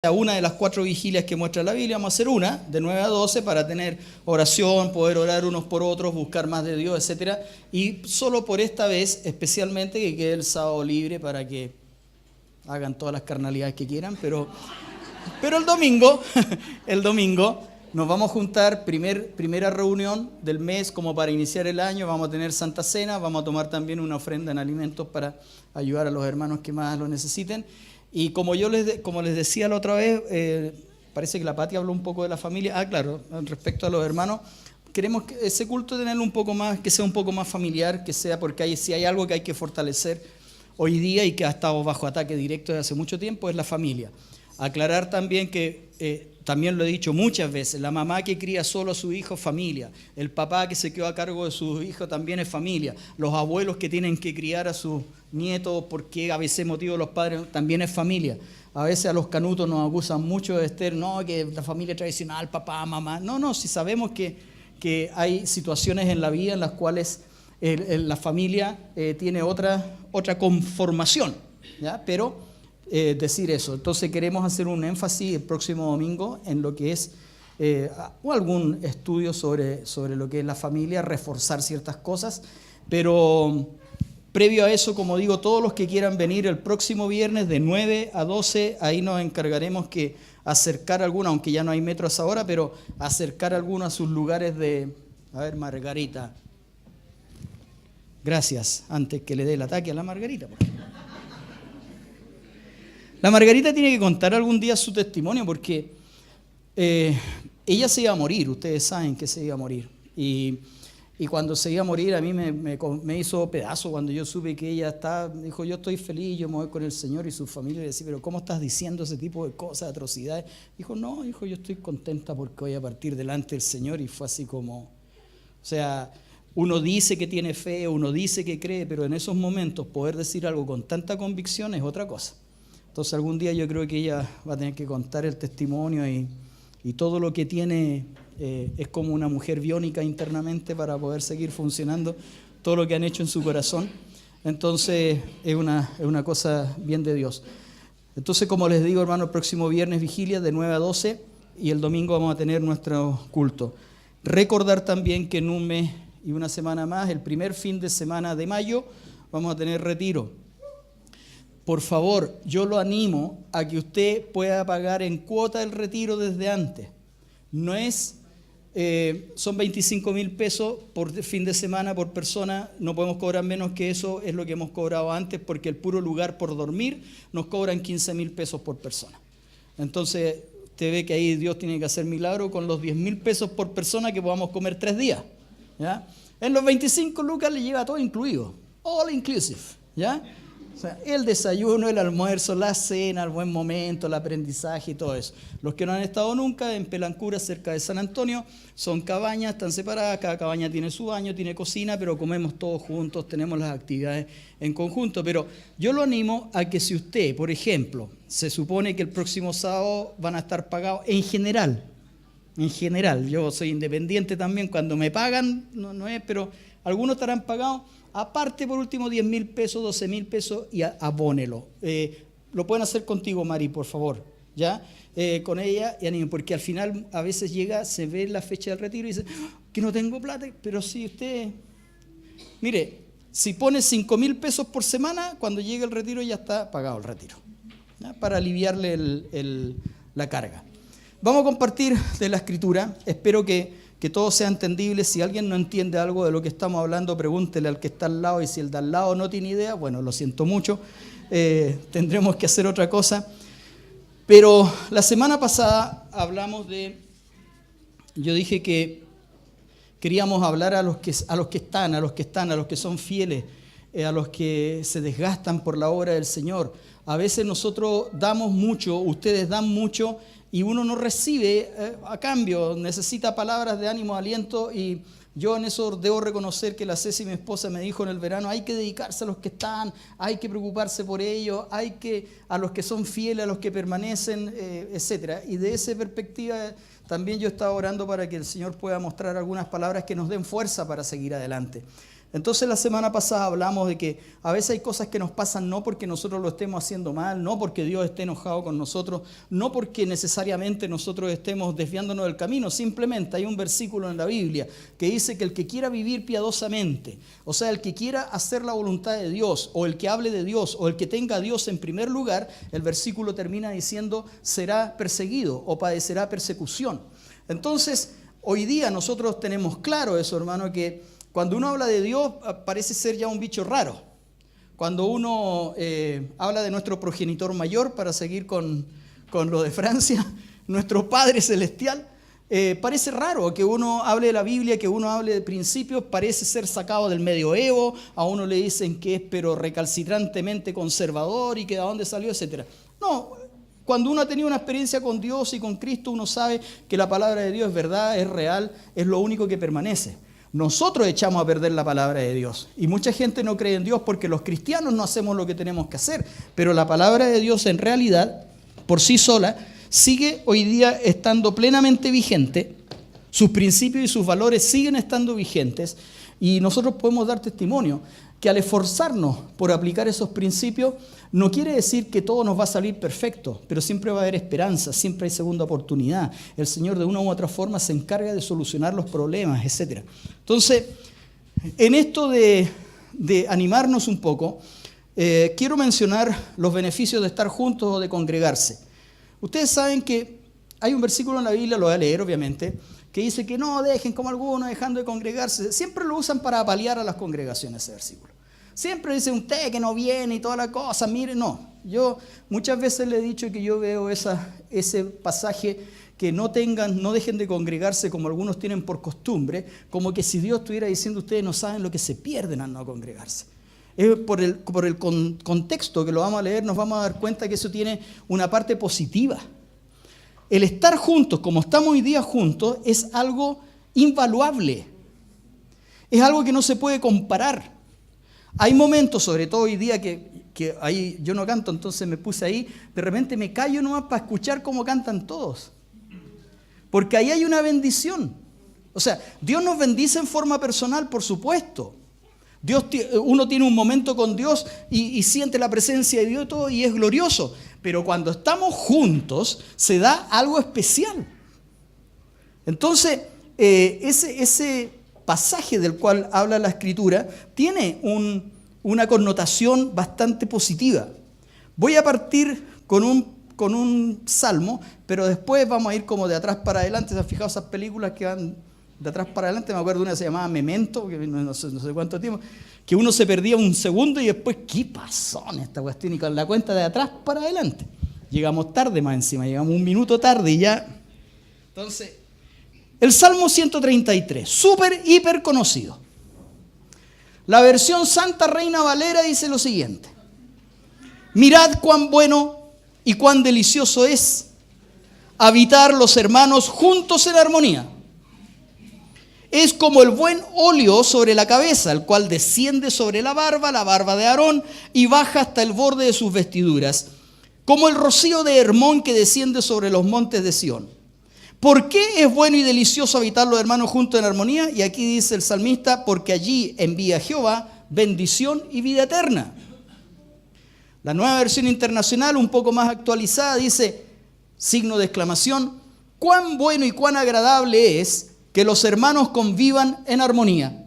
a una de las 4 vigilias que muestra la Biblia, vamos a hacer una, de 9 a 12, para tener oración, poder orar unos por otros, buscar más de Dios, etc. Y solo por esta vez, especialmente, que quede el sábado libre para que hagan todas las carnalidades que quieran, pero el domingo, el domingo, nos vamos a juntar, primera reunión del mes como para iniciar el año, vamos a tener Santa Cena, vamos a tomar también una ofrenda en alimentos para ayudar a los hermanos que más lo necesiten. Y como les decía la otra vez, parece que la Pati habló un poco de la familia. Claro, respecto a los hermanos, queremos que ese culto tenerlo un poco más, que sea un poco más familiar, que sea porque si hay algo que hay que fortalecer hoy día y que ha estado bajo ataque directo desde hace mucho tiempo, es la familia. Aclarar también que, también lo he dicho muchas veces, la mamá que cría solo a su hijo, familia. El papá que se quedó a cargo de su hijo también es familia. Los abuelos que tienen que criar a sus nietos porque a veces motivo los padres también es familia. A veces a los canutos nos acusan mucho de Esther, no, que la familia tradicional, papá, mamá. No, si sabemos que hay situaciones en la vida en las cuales la familia tiene otra conformación, ¿ya? Pero decir eso. Entonces queremos hacer un énfasis el próximo domingo en lo que es o algún estudio sobre lo que es la familia, reforzar ciertas cosas, pero previo a eso, como digo, todos los que quieran venir el próximo viernes de 9 a 12, ahí nos encargaremos que acercar algunos, aunque ya no hay metros ahora, pero acercar algunos a sus lugares de... A ver, Margarita. Gracias, antes que le dé el ataque a la Margarita. La Margarita tiene que contar algún día su testimonio porque ella se iba a morir, ustedes saben que se iba a morir. Y cuando se iba a morir a mí me hizo pedazo cuando yo supe que ella dijo, yo estoy feliz, yo me voy con el Señor y su familia. Y decía, pero ¿cómo estás diciendo ese tipo de cosas, atrocidades? Dijo, no, yo estoy contenta porque voy a partir delante del Señor. Y fue así como, o sea, uno dice que tiene fe, uno dice que cree, pero en esos momentos poder decir algo con tanta convicción es otra cosa. Entonces algún día yo creo que ella va a tener que contar el testimonio y todo lo que tiene es como una mujer biónica internamente para poder seguir funcionando, todo lo que han hecho en su corazón. Entonces es una cosa bien de Dios. Entonces, como les digo, hermano, el próximo viernes vigilia de 9 a 12 y el domingo vamos a tener nuestro culto. Recordar también que en un mes y una semana más, el primer fin de semana de mayo, vamos a tener retiro. Por favor, yo lo animo a que usted pueda pagar en cuota el retiro desde antes. No es, son 25,000 pesos por fin de semana por persona, no podemos cobrar menos que eso, es lo que hemos cobrado antes, porque el puro lugar por dormir nos cobran 15,000 pesos por persona. Entonces, usted ve que ahí Dios tiene que hacer milagro con los 10,000 pesos por persona que podamos comer 3 días. ¿Ya? En los 25 lucas le lleva todo incluido, all inclusive, ¿ya? O sea, el desayuno, el almuerzo, la cena, el buen momento, el aprendizaje y todo eso. Los que no han estado nunca en Pelancura, cerca de San Antonio, son cabañas, están separadas, cada cabaña tiene su baño, tiene cocina, pero comemos todos juntos, tenemos las actividades en conjunto. Pero yo lo animo a que si usted, por ejemplo, se supone que el próximo sábado van a estar pagados en general, yo soy independiente también, cuando me pagan, no es, pero algunos estarán pagados. Aparte, por último, 10,000 pesos, 12,000 pesos y abónelo. Lo pueden hacer contigo, Mari, por favor, ¿ya? Con ella y animo, porque al final a veces se ve la fecha del retiro y dice que no tengo plata, pero si usted, mire, si pone 5,000 pesos por semana, cuando llegue el retiro ya está pagado el retiro, ¿ya? Para aliviarle la carga. Vamos a compartir de la Escritura, espero que todo sea entendible. Si alguien no entiende algo de lo que estamos hablando, pregúntele al que está al lado, y si el de al lado no tiene idea, bueno, lo siento mucho, tendremos que hacer otra cosa. Pero la semana pasada hablamos yo dije que queríamos hablar a los que son fieles, a los que se desgastan por la obra del Señor. A veces nosotros damos mucho, ustedes dan mucho, y uno no recibe a cambio, necesita palabras de ánimo, aliento, y yo en eso debo reconocer que la Ceci, mi esposa, me dijo en el verano, hay que dedicarse a los que están, hay que preocuparse por ellos, a los que son fieles, a los que permanecen, etc. Y de esa perspectiva también yo estaba orando para que el Señor pueda mostrar algunas palabras que nos den fuerza para seguir adelante. Entonces la semana pasada hablamos de que a veces hay cosas que nos pasan no porque nosotros lo estemos haciendo mal, no porque Dios esté enojado con nosotros, no porque necesariamente nosotros estemos desviándonos del camino, simplemente hay un versículo en la Biblia que dice que el que quiera vivir piadosamente, o sea, el que quiera hacer la voluntad de Dios, o el que hable de Dios, o el que tenga a Dios en primer lugar, el versículo termina diciendo será perseguido o padecerá persecución. Entonces, hoy día nosotros tenemos claro eso, hermano, que cuando uno habla de Dios parece ser ya un bicho raro. Cuando uno habla de nuestro progenitor mayor, para seguir con lo de Francia, nuestro Padre Celestial, parece raro que uno hable de la Biblia, que uno hable de principios, parece ser sacado del medioevo, a uno le dicen que es pero recalcitrantemente conservador y que de dónde salió, etc. No, cuando uno ha tenido una experiencia con Dios y con Cristo, uno sabe que la palabra de Dios es verdad, es real, es lo único que permanece. Nosotros echamos a perder la palabra de Dios y mucha gente no cree en Dios porque los cristianos no hacemos lo que tenemos que hacer, pero la palabra de Dios en realidad, por sí sola, sigue hoy día estando plenamente vigente, sus principios y sus valores siguen estando vigentes y nosotros podemos dar testimonio que al esforzarnos por aplicar esos principios, no quiere decir que todo nos va a salir perfecto, pero siempre va a haber esperanza, siempre hay segunda oportunidad. El Señor de una u otra forma se encarga de solucionar los problemas, etc. Entonces, en esto de animarnos un poco, quiero mencionar los beneficios de estar juntos o de congregarse. Ustedes saben que hay un versículo en la Biblia, lo voy a leer obviamente, que dice que no dejen como algunos dejando de congregarse. Siempre lo usan para apalear a las congregaciones ese versículo. Siempre dice usted que no viene y toda la cosa, mire, no. Yo muchas veces le he dicho que yo veo ese pasaje que no dejen de congregarse como algunos tienen por costumbre, como que si Dios estuviera diciendo ustedes no saben lo que se pierden al no congregarse. Por el contexto que lo vamos a leer nos vamos a dar cuenta que eso tiene una parte positiva. El estar juntos, como estamos hoy día juntos, es algo invaluable. Es algo que no se puede comparar. Hay momentos, sobre todo hoy día, que ahí yo no canto, entonces me puse ahí, de repente me callo nomás para escuchar cómo cantan todos. Porque ahí hay una bendición. O sea, Dios nos bendice en forma personal, por supuesto. Uno tiene un momento con Dios y siente la presencia de Dios y todo, y es glorioso. Pero cuando estamos juntos, se da algo especial. Entonces, ese pasaje del cual habla la Escritura tiene una connotación bastante positiva. Voy a partir con un salmo, pero después vamos a ir como de atrás para adelante. ¿Se han fijado esas películas que van de atrás para adelante? Me acuerdo de una que se llamaba Memento, que no sé cuánto tiempo, que uno se perdía un segundo y después, ¿qué pasó en esta cuestión? Y con la cuenta de atrás para adelante. Llegamos tarde más encima, llegamos un minuto tarde y ya. Entonces, el Salmo 133, súper, hiper conocido. La versión Santa Reina Valera dice lo siguiente: mirad cuán bueno y cuán delicioso es habitar los hermanos juntos en armonía. Es como el buen óleo sobre la cabeza, el cual desciende sobre la barba de Aarón, y baja hasta el borde de sus vestiduras, como el rocío de Hermón que desciende sobre los montes de Sión. ¿Por qué es bueno y delicioso habitar los hermanos juntos en armonía? Y aquí dice el salmista, porque allí envía Jehová bendición y vida eterna. La Nueva Versión Internacional, un poco más actualizada, dice, signo de exclamación, cuán bueno y cuán agradable es que los hermanos convivan en armonía.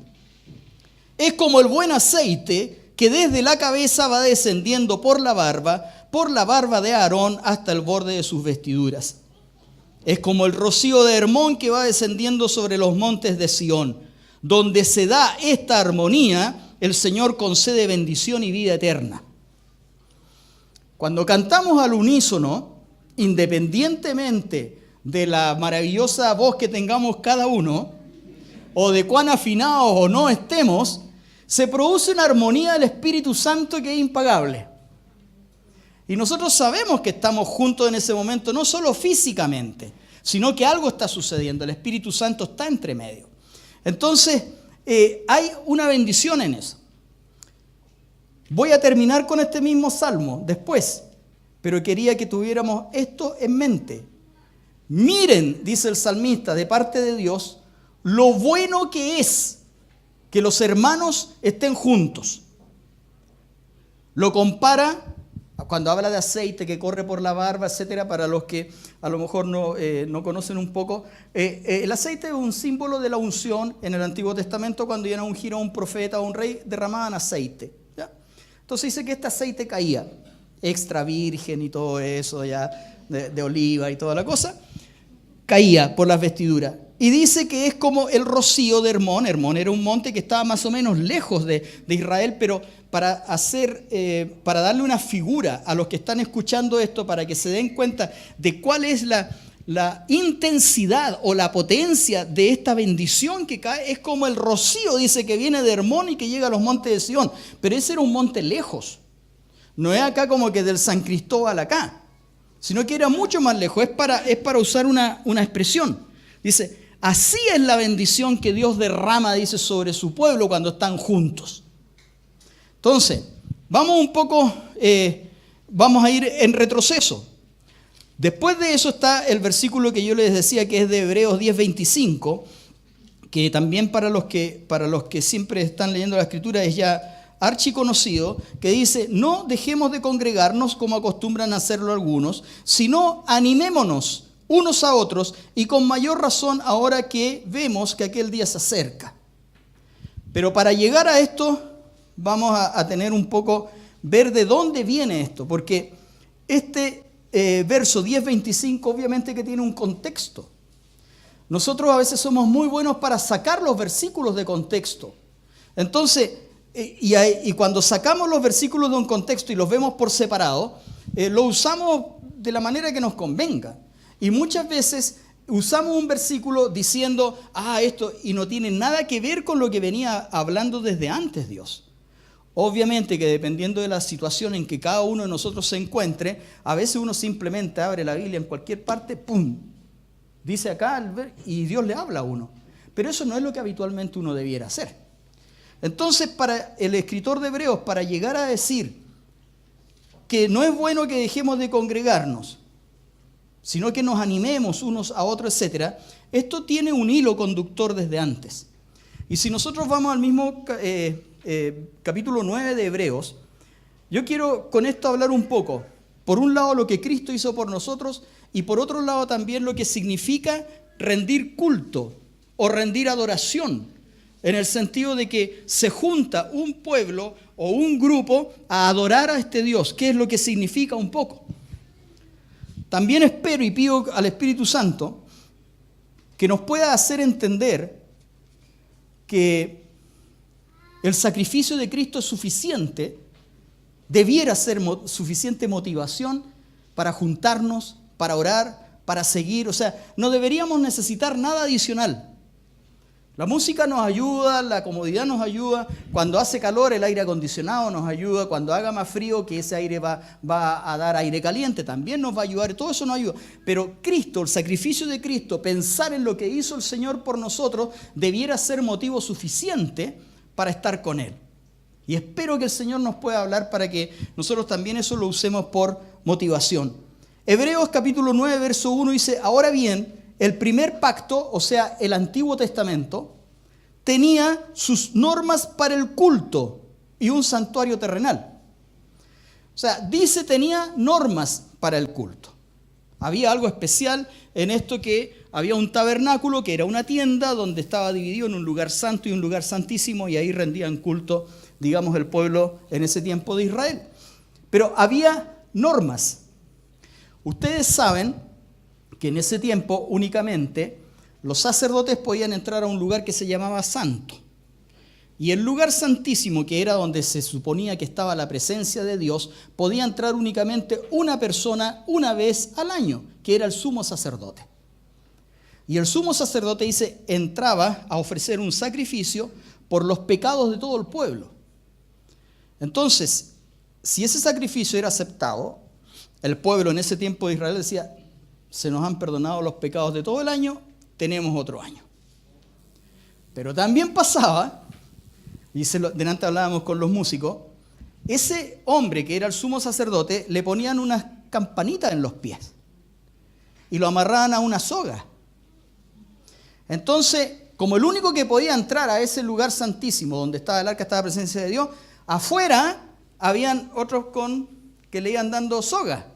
Es como el buen aceite que desde la cabeza va descendiendo por la barba de Aarón hasta el borde de sus vestiduras. Es como el rocío de Hermón que va descendiendo sobre los montes de Sión. Donde se da esta armonía, el Señor concede bendición y vida eterna. Cuando cantamos al unísono, independientemente de la maravillosa voz que tengamos cada uno, o de cuán afinados o no estemos, se produce una armonía del Espíritu Santo que es impagable. Y nosotros sabemos que estamos juntos en ese momento, no solo físicamente, sino que algo está sucediendo. El Espíritu Santo está entre medio. Entonces, hay una bendición en eso. Voy a terminar con este mismo salmo después, pero quería que tuviéramos esto en mente. Miren, dice el salmista, de parte de Dios, lo bueno que es que los hermanos estén juntos. Lo compara, cuando habla de aceite que corre por la barba, etcétera, para los que a lo mejor no conocen un poco, el aceite es un símbolo de la unción. En el Antiguo Testamento, cuando iban a ungir a un profeta o un rey, derramaban aceite, ¿ya? Entonces dice que este aceite caía, extra virgen y todo eso, ya de oliva y toda la cosa, caía por las vestiduras. Y dice que es como el rocío de Hermón. Hermón era un monte que estaba más o menos lejos de Israel, pero para darle una figura a los que están escuchando esto, para que se den cuenta de cuál es la intensidad o la potencia de esta bendición que cae, es como el rocío, dice, que viene de Hermón y que llega a los montes de Sión. Pero ese era un monte lejos. No es acá como que del San Cristóbal acá, sino que era mucho más lejos. Es para usar una expresión. Dice, así es la bendición que Dios derrama, dice, sobre su pueblo cuando están juntos. Entonces, vamos a ir en retroceso. Después de eso está el versículo que yo les decía, que es de Hebreos 10:25, que también para los que siempre están leyendo la Escritura es ya archiconocido, que dice, no dejemos de congregarnos como acostumbran a hacerlo algunos, sino animémonos unos a otros, y con mayor razón ahora que vemos que aquel día se acerca. Pero para llegar a esto vamos a tener un poco, ver de dónde viene esto, porque este verso 10:25 obviamente que tiene un contexto. Nosotros a veces somos muy buenos para sacar los versículos de contexto. Entonces, y cuando sacamos los versículos de un contexto y los vemos por separado, lo usamos de la manera que nos convenga. Y muchas veces usamos un versículo diciendo, esto, y no tiene nada que ver con lo que venía hablando desde antes Dios. Obviamente que dependiendo de la situación en que cada uno de nosotros se encuentre, a veces uno simplemente abre la Biblia en cualquier parte, ¡pum!, dice acá, y Dios le habla a uno. Pero eso no es lo que habitualmente uno debiera hacer. Entonces, para el escritor de Hebreos, para llegar a decir que no es bueno que dejemos de congregarnos, sino que nos animemos unos a otros, etc., esto tiene un hilo conductor desde antes. Y si nosotros vamos al mismo capítulo 9 de Hebreos, yo quiero con esto hablar un poco, por un lado lo que Cristo hizo por nosotros, y por otro lado también lo que significa rendir culto o rendir adoración, en el sentido de que se junta un pueblo o un grupo a adorar a este Dios. ¿Qué es lo que significa un poco? También espero y pido al Espíritu Santo que nos pueda hacer entender que el sacrificio de Cristo es suficiente, debiera ser suficiente motivación para juntarnos, para orar, para seguir. O sea, no deberíamos necesitar nada adicional. La música nos ayuda, la comodidad nos ayuda, cuando hace calor el aire acondicionado nos ayuda, cuando haga más frío que ese aire va a dar aire caliente, también nos va a ayudar, todo eso nos ayuda. Pero Cristo, el sacrificio de Cristo, pensar en lo que hizo el Señor por nosotros, debiera ser motivo suficiente para estar con Él. Y espero que el Señor nos pueda hablar para que nosotros también eso lo usemos por motivación. Hebreos capítulo 9, verso 1 dice, ahora bien, el primer pacto, o sea, el Antiguo Testamento, tenía sus normas para el culto y un santuario terrenal. O sea, dice tenía normas para el culto. Había algo especial en esto, que había un tabernáculo que era una tienda donde estaba dividido en un lugar santo y un lugar santísimo, y ahí rendían culto, digamos, el pueblo en ese tiempo de Israel. Pero había normas. Ustedes saben que en ese tiempo únicamente los sacerdotes podían entrar a un lugar que se llamaba santo. Y el lugar santísimo, que era donde se suponía que estaba la presencia de Dios, podía entrar únicamente una persona una vez al año, que era el sumo sacerdote. Y el sumo sacerdote, dice, entraba a ofrecer un sacrificio por los pecados de todo el pueblo. Entonces, si ese sacrificio era aceptado, el pueblo en ese tiempo de Israel decía, se nos han perdonado los pecados de todo el año, tenemos otro año. Pero también pasaba, y delante hablábamos con los músicos, ese hombre que era el sumo sacerdote, le ponían unas campanitas en los pies y lo amarraban a una soga. Entonces, como el único que podía entrar a ese lugar santísimo donde estaba el arca, estaba la presencia de Dios, afuera habían otros que le iban dando soga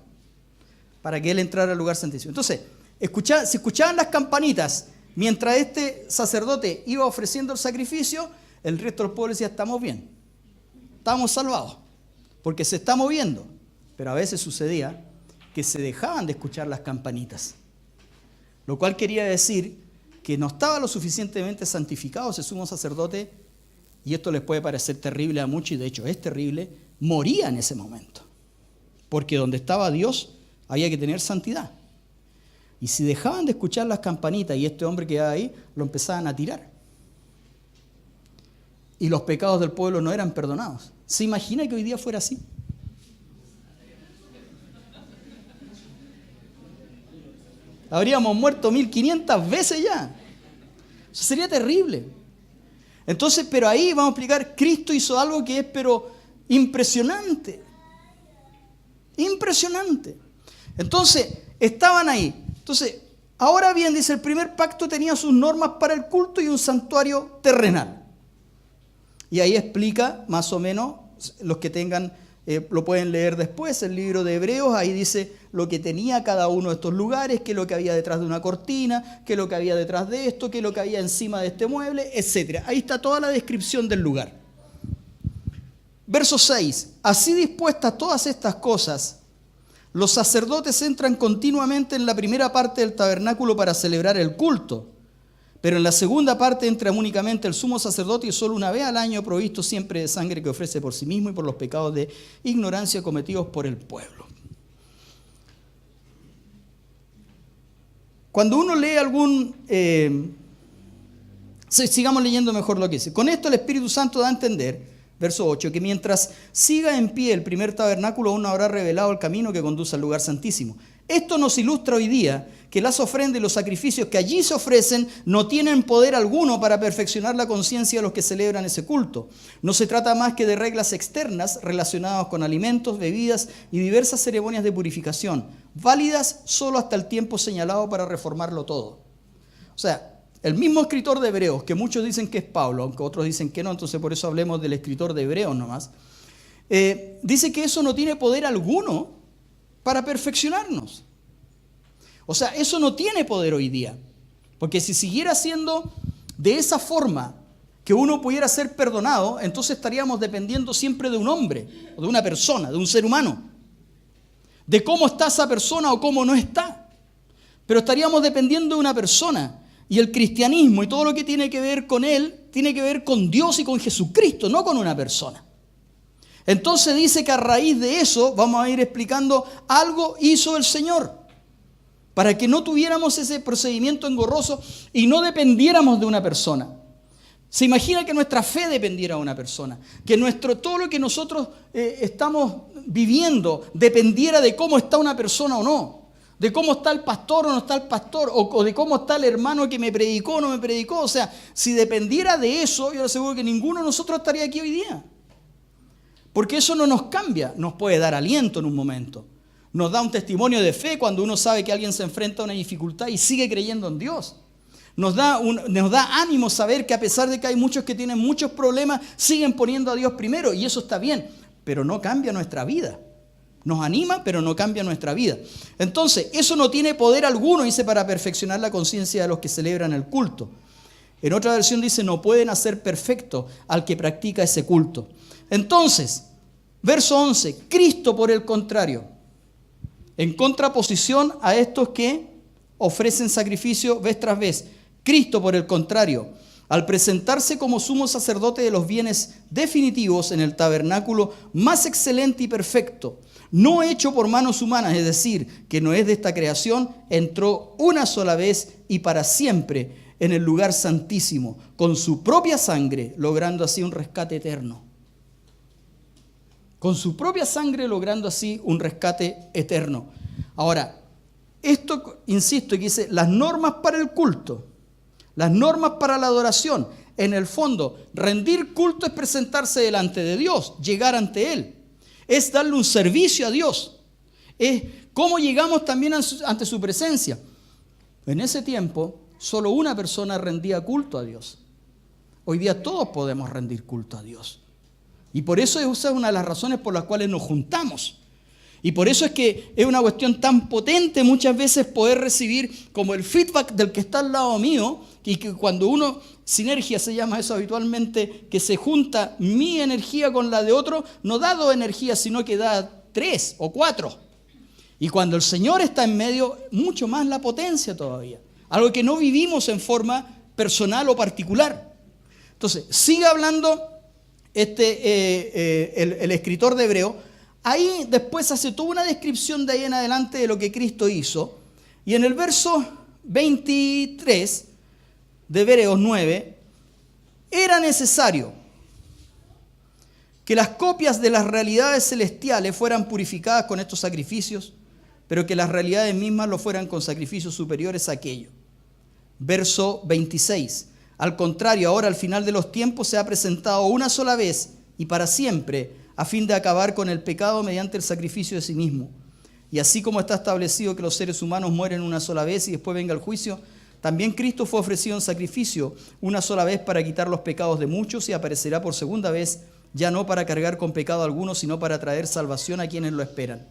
para que él entrara al lugar santísimo. Entonces, se escuchaban las campanitas mientras este sacerdote iba ofreciendo el sacrificio, el resto del pueblo decía, estamos bien, estamos salvados, porque se está moviendo. Pero a veces sucedía que se dejaban de escuchar las campanitas, lo cual quería decir que no estaba lo suficientemente santificado ese sumo sacerdote, y esto les puede parecer terrible a muchos, y de hecho es terrible, moría en ese momento. Porque donde estaba Dios había que tener santidad. Y si dejaban de escuchar las campanitas y este hombre quedaba ahí, lo empezaban a tirar. Y los pecados del pueblo no eran perdonados. ¿Se imagina que hoy día fuera así? Habríamos muerto 1500 veces ya. Eso sería terrible. Entonces, pero ahí vamos a explicar, Cristo hizo algo que es, pero impresionante. Impresionante. Entonces, estaban ahí. Entonces, ahora bien, dice, el primer pacto tenía sus normas para el culto y un santuario terrenal. Y ahí explica, más o menos, los que tengan, lo pueden leer después, el libro de Hebreos, ahí dice lo que tenía cada uno de estos lugares, qué es lo que había detrás de una cortina, qué es lo que había detrás de esto, qué es lo que había encima de este mueble, etc. Ahí está toda la descripción del lugar. Verso 6. Así dispuestas todas estas cosas, los sacerdotes entran continuamente en la primera parte del tabernáculo para celebrar el culto, pero en la segunda parte entra únicamente el sumo sacerdote y solo una vez al año, provisto siempre de sangre que ofrece por sí mismo y por los pecados de ignorancia cometidos por el pueblo. Cuando uno lee sigamos leyendo mejor lo que dice. Con esto el Espíritu Santo da a entender, verso 8, que mientras siga en pie el primer tabernáculo, aún no habrá revelado el camino que conduce al lugar santísimo. Esto nos ilustra hoy día que las ofrendas y los sacrificios que allí se ofrecen no tienen poder alguno para perfeccionar la conciencia de los que celebran ese culto. No se trata más que de reglas externas relacionadas con alimentos, bebidas y diversas ceremonias de purificación, válidas solo hasta el tiempo señalado para reformarlo todo. O sea, el mismo escritor de Hebreos, que muchos dicen que es Pablo, aunque otros dicen que no, entonces por eso hablemos del escritor de Hebreos nomás, dice que eso no tiene poder alguno para perfeccionarnos. O sea, eso no tiene poder hoy día. Porque si siguiera siendo de esa forma que uno pudiera ser perdonado, entonces estaríamos dependiendo siempre de un hombre, o de una persona, de un ser humano. De cómo está esa persona o cómo no está. Pero estaríamos dependiendo de una persona. Y el cristianismo y todo lo que tiene que ver con él, tiene que ver con Dios y con Jesucristo, no con una persona. Entonces dice que a raíz de eso, vamos a ir explicando, algo hizo el Señor para que no tuviéramos ese procedimiento engorroso y no dependiéramos de una persona. Se imagina que nuestra fe dependiera de una persona, que todo lo que nosotros estamos viviendo dependiera de cómo está una persona o no, de cómo está el pastor o no está el pastor, o de cómo está el hermano que me predicó o no me predicó. O sea, si dependiera de eso, yo le aseguro que ninguno de nosotros estaría aquí hoy día. Porque eso no nos cambia, nos puede dar aliento en un momento. Nos da un testimonio de fe cuando uno sabe que alguien se enfrenta a una dificultad y sigue creyendo en Dios. Nos da ánimo saber que a pesar de que hay muchos que tienen muchos problemas, siguen poniendo a Dios primero, y eso está bien, pero no cambia nuestra vida. Nos anima, pero no cambia nuestra vida. Entonces, eso no tiene poder alguno, dice, para perfeccionar la conciencia de los que celebran el culto. En otra versión dice, no pueden hacer perfecto al que practica ese culto. Entonces, verso 11, Cristo por el contrario, en contraposición a estos que ofrecen sacrificio vez tras vez, Cristo por el contrario, al presentarse como sumo sacerdote de los bienes definitivos en el tabernáculo más excelente y perfecto, no hecho por manos humanas, es decir, que no es de esta creación, entró una sola vez y para siempre en el lugar santísimo, con su propia sangre, logrando así un rescate eterno. Con su propia sangre, logrando así un rescate eterno. Ahora, esto, insisto, que dice, las normas para el culto, las normas para la adoración, en el fondo, rendir culto es presentarse delante de Dios, llegar ante Él. Es darle un servicio a Dios. Es cómo llegamos también ante su presencia. En ese tiempo, solo una persona rendía culto a Dios. Hoy día todos podemos rendir culto a Dios. Y por eso esa es una de las razones por las cuales nos juntamos. Y por eso es que es una cuestión tan potente muchas veces poder recibir como el feedback del que está al lado mío, y que cuando uno, sinergia se llama eso habitualmente, que se junta mi energía con la de otro, no da 2 energías, sino que da 3 o 4. Y cuando el Señor está en medio, mucho más la potencia todavía. Algo que no vivimos en forma personal o particular. Entonces, sigue hablando el escritor de Hebreo. Ahí después hace toda una descripción de ahí en adelante de lo que Cristo hizo. Y en el verso 23 de Hebreos 9, era necesario que las copias de las realidades celestiales fueran purificadas con estos sacrificios, pero que las realidades mismas lo fueran con sacrificios superiores a aquello. Verso 26. Al contrario, ahora al final de los tiempos se ha presentado una sola vez y para siempre, a fin de acabar con el pecado mediante el sacrificio de sí mismo. Y así como está establecido que los seres humanos mueren una sola vez y después venga el juicio, también Cristo fue ofrecido en sacrificio una sola vez para quitar los pecados de muchos y aparecerá por segunda vez, ya no para cargar con pecado alguno, sino para traer salvación a quienes lo esperan.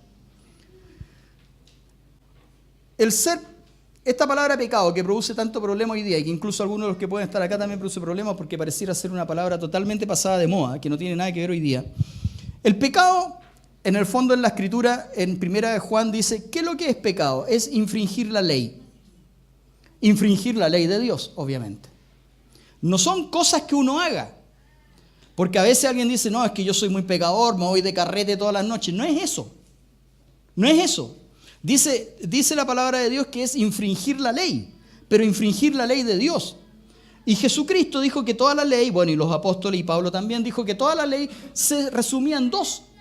Esta palabra pecado que produce tanto problema hoy día y que incluso algunos de los que pueden estar acá también produce problemas porque pareciera ser una palabra totalmente pasada de moda, que no tiene nada que ver hoy día. El pecado, en el fondo en la Escritura, en 1 Juan dice, ¿qué es lo que es pecado? Es infringir la ley. Infringir la ley de Dios, obviamente. No son cosas que uno haga. Porque a veces alguien dice, no, es que yo soy muy pecador, me voy de carrete todas las noches. No es eso. No es eso. Dice la palabra de Dios que es infringir la ley, pero infringir la ley de Dios. Y Jesucristo dijo que toda la ley, bueno, y los apóstoles y Pablo también dijo que toda la ley se resumía en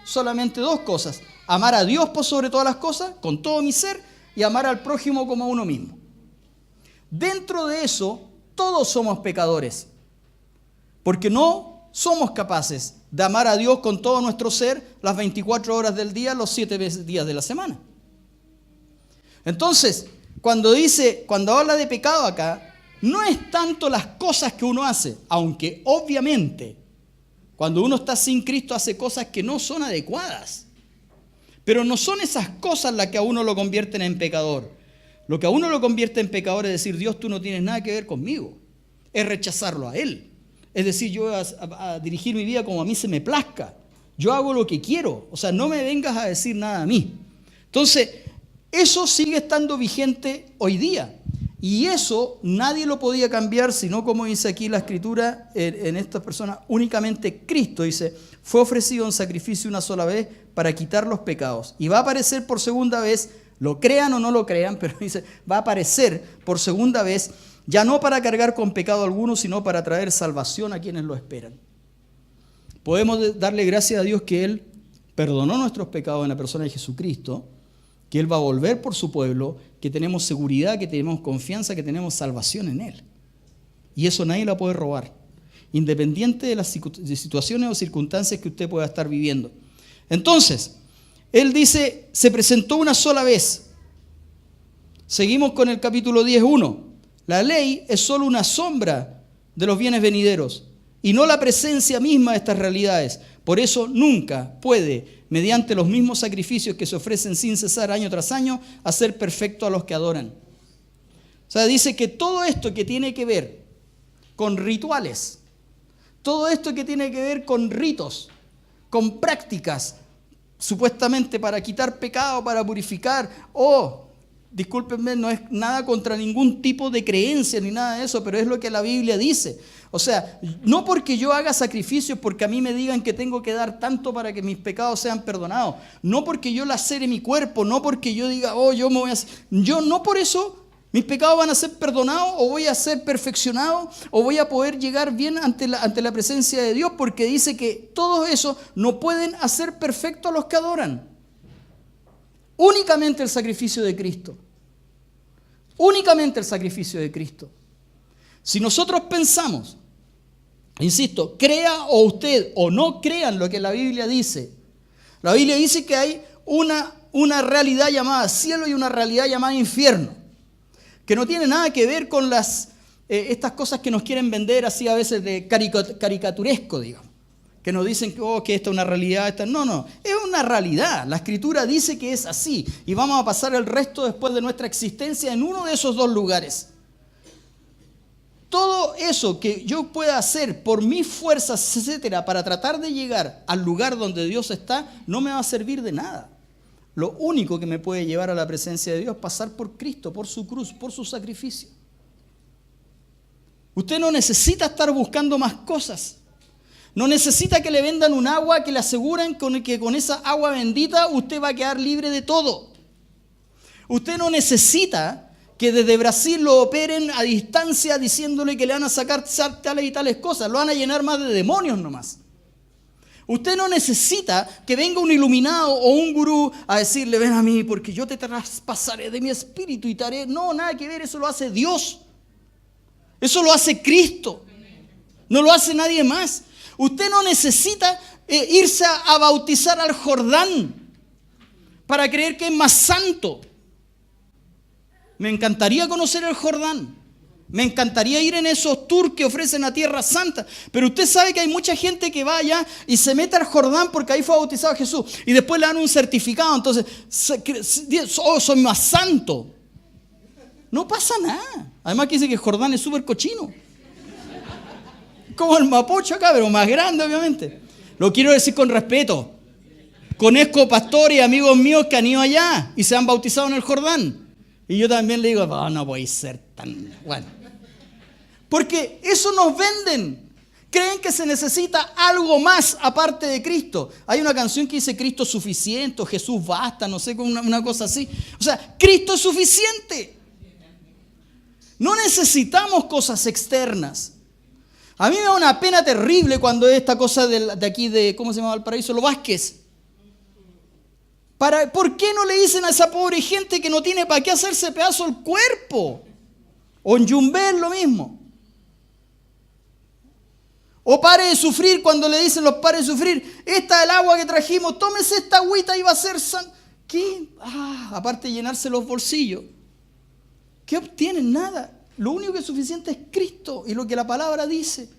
solamente dos cosas. Amar a Dios por sobre todas las cosas, con todo mi ser, y amar al prójimo como a uno mismo. Dentro de eso, todos somos pecadores, porque no somos capaces de amar a Dios con todo nuestro ser las 24 horas del día, los 7 días de la semana. Entonces, cuando habla de pecado acá, no es tanto las cosas que uno hace, aunque obviamente cuando uno está sin Cristo hace cosas que no son adecuadas. Pero no son esas cosas las que a uno lo convierten en pecador. Lo que a uno lo convierte en pecador es decir, Dios, tú no tienes nada que ver conmigo. Es rechazarlo a Él. Es decir, yo voy a dirigir mi vida como a mí se me plazca. Yo hago lo que quiero. O sea, no me vengas a decir nada a mí. Entonces, eso sigue estando vigente hoy día. Y eso nadie lo podía cambiar, sino como dice aquí la Escritura, en estas personas, únicamente Cristo, dice, fue ofrecido en sacrificio una sola vez para quitar los pecados. Y va a aparecer por segunda vez, lo crean o no lo crean, pero dice, va a aparecer por segunda vez, ya no para cargar con pecado alguno, sino para traer salvación a quienes lo esperan. Podemos darle gracias a Dios que Él perdonó nuestros pecados en la persona de Jesucristo, que Él va a volver por su pueblo, que tenemos seguridad, que tenemos confianza, que tenemos salvación en Él. Y eso nadie la puede robar, independiente de las situaciones o circunstancias que usted pueda estar viviendo. Entonces, Él dice, se presentó una sola vez. Seguimos con el capítulo 10:1. La ley es solo una sombra de los bienes venideros y no la presencia misma de estas realidades. Por eso nunca puede, mediante los mismos sacrificios que se ofrecen sin cesar año tras año, hacer perfecto a los que adoran. O sea, dice que todo esto que tiene que ver con rituales, todo esto que tiene que ver con ritos, con prácticas, supuestamente para quitar pecado, para purificar, discúlpenme, no es nada contra ningún tipo de creencia ni nada de eso, pero es lo que la Biblia dice. O sea, no porque yo haga sacrificios, porque a mí me digan que tengo que dar tanto para que mis pecados sean perdonados. No porque yo lacere mi cuerpo, no porque yo diga, yo me voy a... Yo no por eso mis pecados van a ser perdonados o voy a ser perfeccionado o voy a poder llegar bien ante la presencia de Dios, porque dice que todo eso no pueden hacer perfecto a los que adoran. Únicamente el sacrificio de Cristo. Únicamente el sacrificio de Cristo. Si nosotros pensamos, insisto, crea o usted o no crean lo que la Biblia dice. La Biblia dice que hay una realidad llamada cielo y una realidad llamada infierno. que no tiene nada que ver con estas cosas que nos quieren vender así a veces de caricaturesco, digamos. Que nos dicen que esta es una realidad. No, es una realidad. La Escritura dice que es así. Y vamos a pasar el resto después de nuestra existencia en uno de esos dos lugares. Todo eso que yo pueda hacer por mis fuerzas, etcétera, para tratar de llegar al lugar donde Dios está, no me va a servir de nada. Lo único que me puede llevar a la presencia de Dios es pasar por Cristo, por su cruz, por su sacrificio. Usted no necesita estar buscando más cosas. No necesita que le vendan un agua que le aseguran que con esa agua bendita usted va a quedar libre de todo. Usted no necesita que desde Brasil lo operen a distancia diciéndole que le van a sacar tales y tales cosas. Lo van a llenar más de demonios nomás. Usted no necesita que venga un iluminado o un gurú a decirle, ven a mí porque yo te traspasaré de mi espíritu y te haré. No, nada que ver, eso lo hace Dios. Eso lo hace Cristo. No lo hace nadie más. Usted no necesita irse a bautizar al Jordán para creer que es más santo. Me encantaría conocer el Jordán. Me encantaría ir en esos tours que ofrecen a Tierra Santa. Pero usted sabe que hay mucha gente que va allá y se mete al Jordán porque ahí fue bautizado Jesús. Y después le dan un certificado. Entonces, soy más santo. No pasa nada. Además que dice que el Jordán es súper cochino. Como el Mapocho acá, pero más grande obviamente. Lo quiero decir con respeto. Conozco pastores y amigos míos que han ido allá y se han bautizado en el Jordán. Y yo también le digo, no voy a ser tan bueno. Porque eso nos venden. Creen que se necesita algo más aparte de Cristo. Hay una canción que dice Cristo es suficiente, o Jesús basta, no sé, una cosa así. O sea, Cristo es suficiente. No necesitamos cosas externas. A mí me da una pena terrible cuando es esta cosa de aquí de, ¿cómo se llama Valparaíso? Los Vázquez. ¿Por qué no le dicen a esa pobre gente que no tiene para qué hacerse pedazo el cuerpo? O en Yumbel lo mismo. O pare de sufrir cuando le dicen los pare de sufrir. Esta es el agua que trajimos, tómese esta agüita y va a ser san. ¿Qué? Aparte de llenarse los bolsillos. ¿Qué obtienen? Nada. Lo único que es suficiente es Cristo y lo que la palabra dice.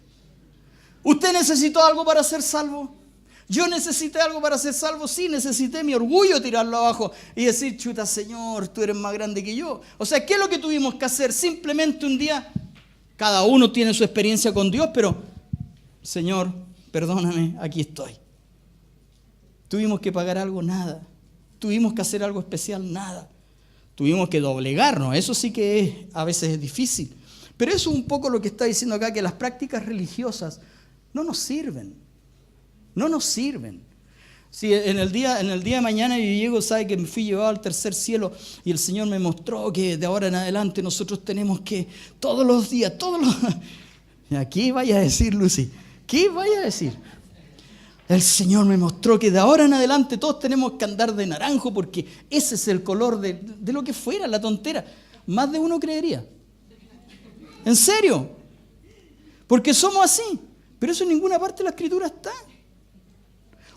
¿Usted necesitó algo para ser salvo? Yo necesité algo para ser salvo. Sí, necesité mi orgullo tirarlo abajo y decir, chuta Señor, tú eres más grande que yo. O sea, ¿qué es lo que tuvimos que hacer? Simplemente un día, cada uno tiene su experiencia con Dios, pero Señor, perdóname, aquí estoy. ¿Tuvimos que pagar algo? Nada. ¿Tuvimos que hacer algo especial? Nada. Tuvimos que doblegarnos, eso sí que a veces es difícil. Pero eso es un poco lo que está diciendo acá, que las prácticas religiosas no nos sirven. No nos sirven. Si en el día de mañana yo llego, sabe que me fui llevado al tercer cielo y el Señor me mostró que de ahora en adelante nosotros tenemos que todos los días, ¿qué vaya a decir, Lucy? ¿Qué vaya a decir? El Señor me mostró que de ahora en adelante todos tenemos que andar de naranjo porque ese es el color de lo que fuera, la tontera. Más de uno creería. ¿En serio? Porque somos así. Pero eso en ninguna parte de la Escritura está.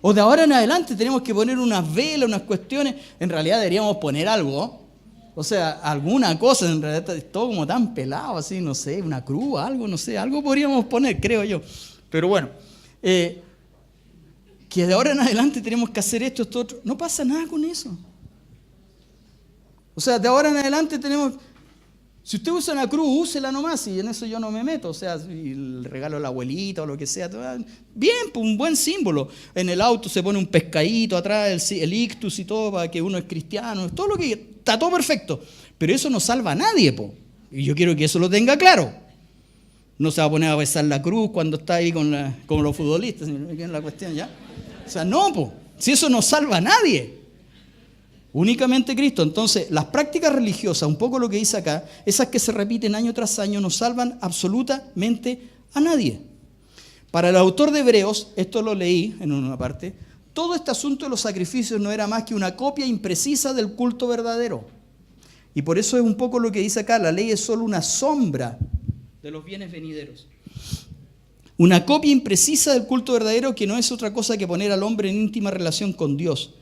O de ahora en adelante tenemos que poner unas velas, unas cuestiones. En realidad deberíamos poner algo. O sea, alguna cosa. En realidad es todo como tan pelado, así, no sé, una cruz, algo, no sé. Algo podríamos poner, creo yo. Pero bueno. Que de ahora en adelante tenemos que hacer esto, otro. No pasa nada con eso. O sea, de ahora en adelante tenemos... Si usted usa una cruz, úsela nomás y en eso yo no me meto. O sea, el regalo a la abuelita o lo que sea. Bien, pues un buen símbolo. En el auto se pone un pescadito atrás, el ictus y todo para que uno es cristiano. Todo lo que... Está todo perfecto. Pero eso no salva a nadie, po. Y yo quiero que eso lo tenga claro. No se va a poner a besar la cruz cuando está ahí como los futbolistas. La cuestión ya. O sea, no, po. Si eso no salva a nadie. Únicamente Cristo. Entonces, las prácticas religiosas, un poco lo que dice acá, esas que se repiten año tras año, no salvan absolutamente a nadie. Para el autor de Hebreos, esto lo leí en una parte, todo este asunto de los sacrificios no era más que una copia imprecisa del culto verdadero. Y por eso es un poco lo que dice acá, la ley es solo una sombra de los bienes venideros. Una copia imprecisa del culto verdadero que no es otra cosa que poner al hombre en íntima relación con Dios.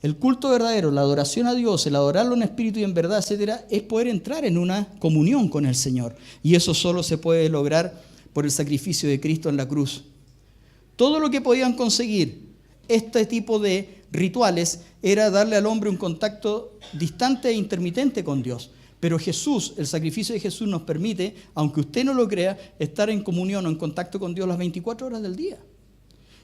El culto verdadero, la adoración a Dios, el adorarlo en espíritu y en verdad, etcétera, es poder entrar en una comunión con el Señor. Y eso solo se puede lograr por el sacrificio de Cristo en la cruz. Todo lo que podían conseguir este tipo de rituales era darle al hombre un contacto distante e intermitente con Dios. Pero Jesús, el sacrificio de Jesús nos permite, aunque usted no lo crea, estar en comunión o en contacto con Dios las 24 horas del día.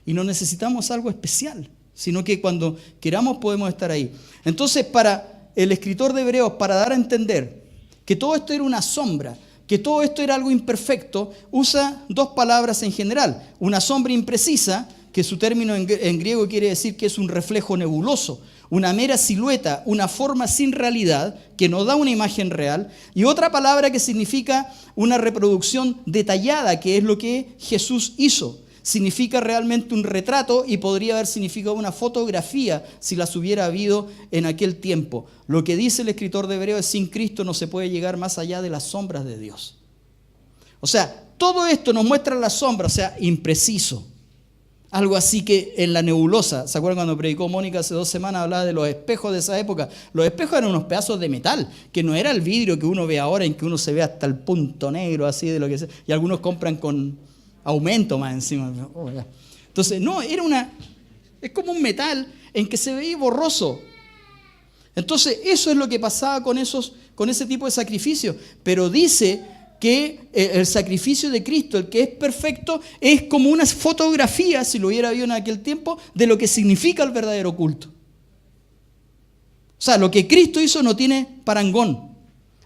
Y no necesitamos algo especial, sino que cuando queramos podemos estar ahí. Entonces, para el escritor de Hebreos, para dar a entender que todo esto era una sombra, que todo esto era algo imperfecto, usa dos palabras en general. Una sombra imprecisa, que su término en griego quiere decir que es un reflejo nebuloso, una mera silueta, una forma sin realidad, que no da una imagen real, y otra palabra que significa una reproducción detallada, que es lo que Jesús hizo. Significa realmente un retrato y podría haber significado una fotografía si las hubiera habido en aquel tiempo. Lo que dice el escritor de Hebreos es: sin Cristo no se puede llegar más allá de las sombras de Dios. O sea, todo esto nos muestra la sombra, o sea, impreciso. Algo así que en la nebulosa, ¿se acuerdan cuando predicó Mónica hace 2 semanas? Hablaba de los espejos de esa época. Los espejos eran unos pedazos de metal, que no era el vidrio que uno ve ahora, en que uno se ve hasta el punto negro, así de lo que sea. Y algunos compran con aumento más encima. Oh, yeah. Entonces, no, es como un metal en que se veía borroso. Entonces, eso es lo que pasaba con ese tipo de sacrificios. Pero dice que el sacrificio de Cristo, el que es perfecto, es como una fotografía, si lo hubiera habido en aquel tiempo, de lo que significa el verdadero culto. O sea, lo que Cristo hizo no tiene parangón.